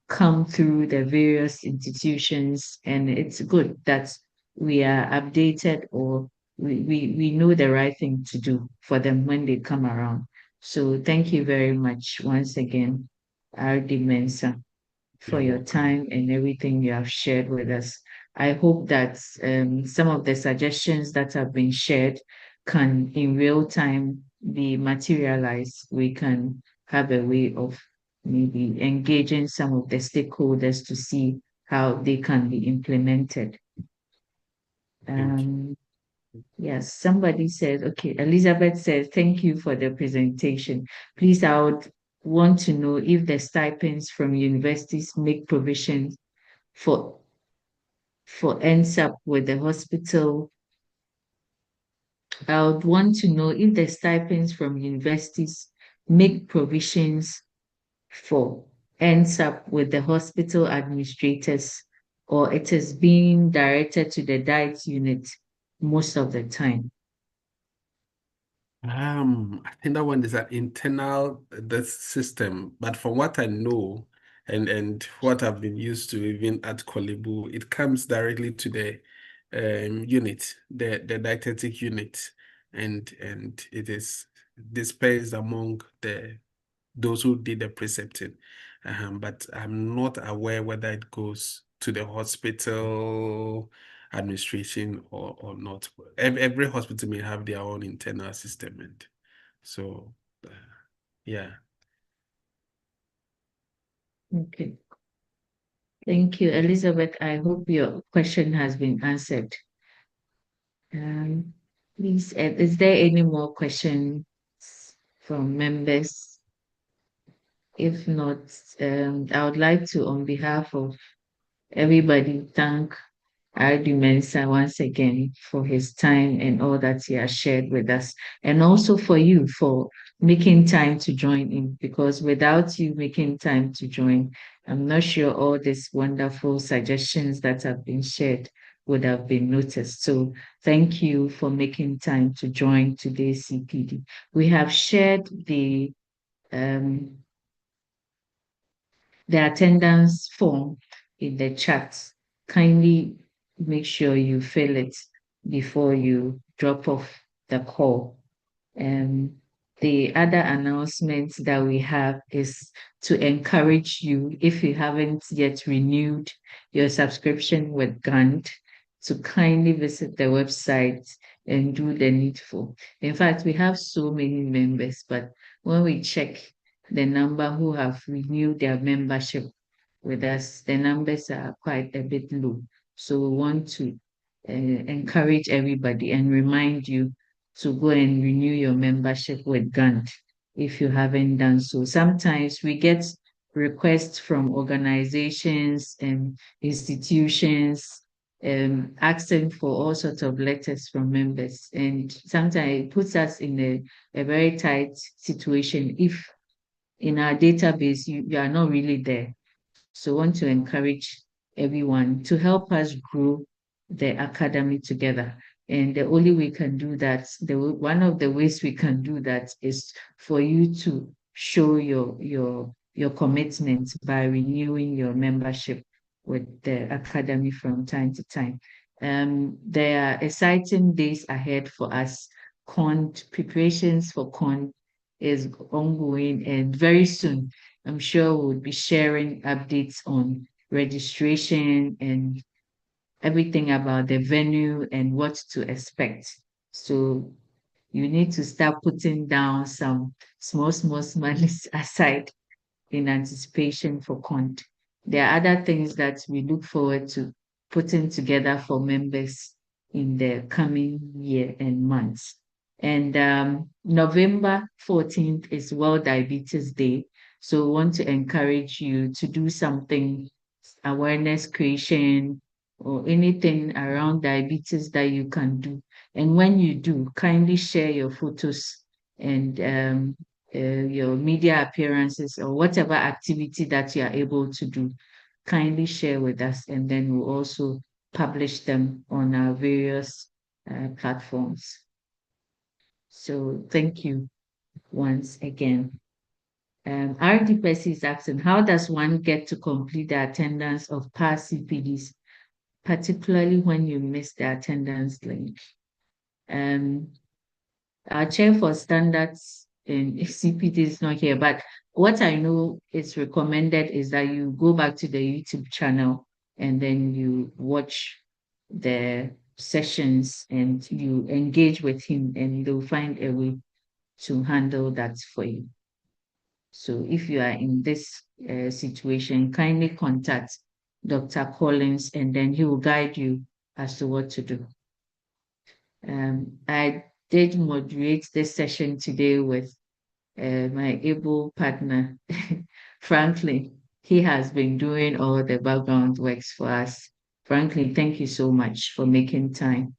come through the various institutions, and it's good that we are updated, or we know the right thing to do for them when they come around. So thank you very much once again, R.D. Mensah, for You're your welcome. time and everything you have shared with us. I hope that some of the suggestions that have been shared can in real time be materialized. We can have a way of maybe engaging some of the stakeholders to see how they can be implemented. Thank you. Yes, somebody said, okay, Elizabeth says, thank you for the presentation. Please, I would want to know if the stipends from universities make provisions for ends up with the hospital. I would want to know if the stipends from universities make provisions for ends up with the hospital administrators, or it is being directed to the diet unit most of the time. I think that one is an internal the system, but from what I know and what I've been used to even at Kolibu, it comes directly to the unit, the dietetic unit, and it is dispersed among those who did the precepting. But I'm not aware whether it goes to the hospital administration or not. Every hospital may have their own internal system, and so yeah. Okay. Thank you, Elizabeth. I hope your question has been answered. Please, is there any more questions from members? If not, I would like to, on behalf of everybody, thank R.D. Mensah once again for his time and all that he has shared with us, and also for you for making time to join in, because without you making time to join, I'm not sure all these wonderful suggestions that have been shared would have been noticed. So thank you for making time to join today's CPD. We have shared um, the attendance form in the chat. Kindly make sure you fill it before you drop off the call. Um, the other announcement that we have is to encourage you, if you haven't yet renewed your subscription with Gant, to kindly visit the website and do the needful. In fact, we have so many members, but when we check the number who have renewed their membership with us, the numbers are quite a bit low. So we want to encourage everybody and remind you to go and renew your membership with Gant if you haven't done so. Sometimes we get requests from organizations and institutions asking for all sorts of letters from members. And sometimes it puts us in a very tight situation if in our database you are not really there. So I want to encourage everyone to help us grow the academy together. And the only way we can do that, one of the ways we can do that is for you to show your commitment by renewing your membership with the academy from time to time. There are exciting days ahead for us. Preparations for CON is ongoing, and very soon I'm sure we'll be sharing updates on registration and everything about the venue and what to expect. So you need to start putting down some small monies aside in anticipation for CONT. There are other things that we look forward to putting together for members in the coming year and months. And November 14th is World Diabetes Day. So we want to encourage you to do something, awareness creation, or anything around diabetes that you can do. And when you do, kindly share your photos and your media appearances or whatever activity that you are able to do, kindly share with us, and then we'll also publish them on our various platforms. So thank you once again. R.D. Percy is asking, how does one get to complete the attendance of past CPDs, particularly when you miss the attendance link? Our chair for standards in CPD is not here, but what I know is recommended is that you go back to the YouTube channel and then you watch the sessions and you engage with him, and they'll find a way to handle that for you. So if you are in this situation, kindly contact Dr. Collins, and then he will guide you as to what to do. I did moderate this session today with my able partner, Franklin. He has been doing all the background works for us. Franklin, thank you so much for making time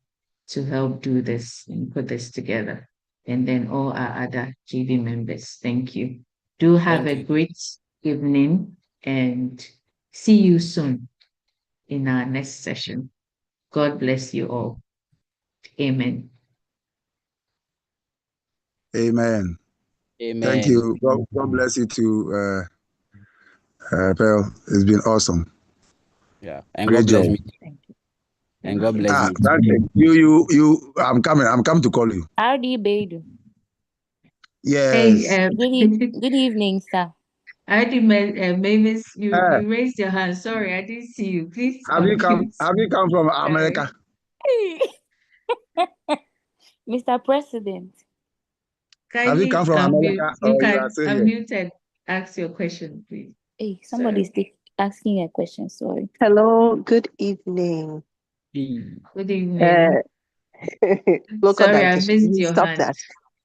to help do this and put this together. And then all our other GB members, thank you. Do have a great evening and see you soon in our next session. God bless you all. Amen. Amen. Amen. Thank you. God bless you too, Pearl. It's been awesome. Yeah. And Great God bless job. me. And God bless me. You. I'm coming. I'm coming to call you. R.D. Beidou. Yes. Hey, good evening, sir. R.D. Mavis, you raised your hand. Sorry, I didn't see you. Please. Have you come from America? Mr. President. Have you come from America? You can unmute and ask your question, please. Hey, somebody's asking a question. Sorry. Hello. Good evening. Good evening. Local Sorry, I dietitian. missed your Stop hand. that.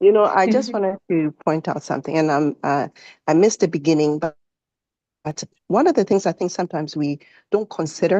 I just wanted to point out something, and I missed the beginning, but one of the things I think sometimes we don't consider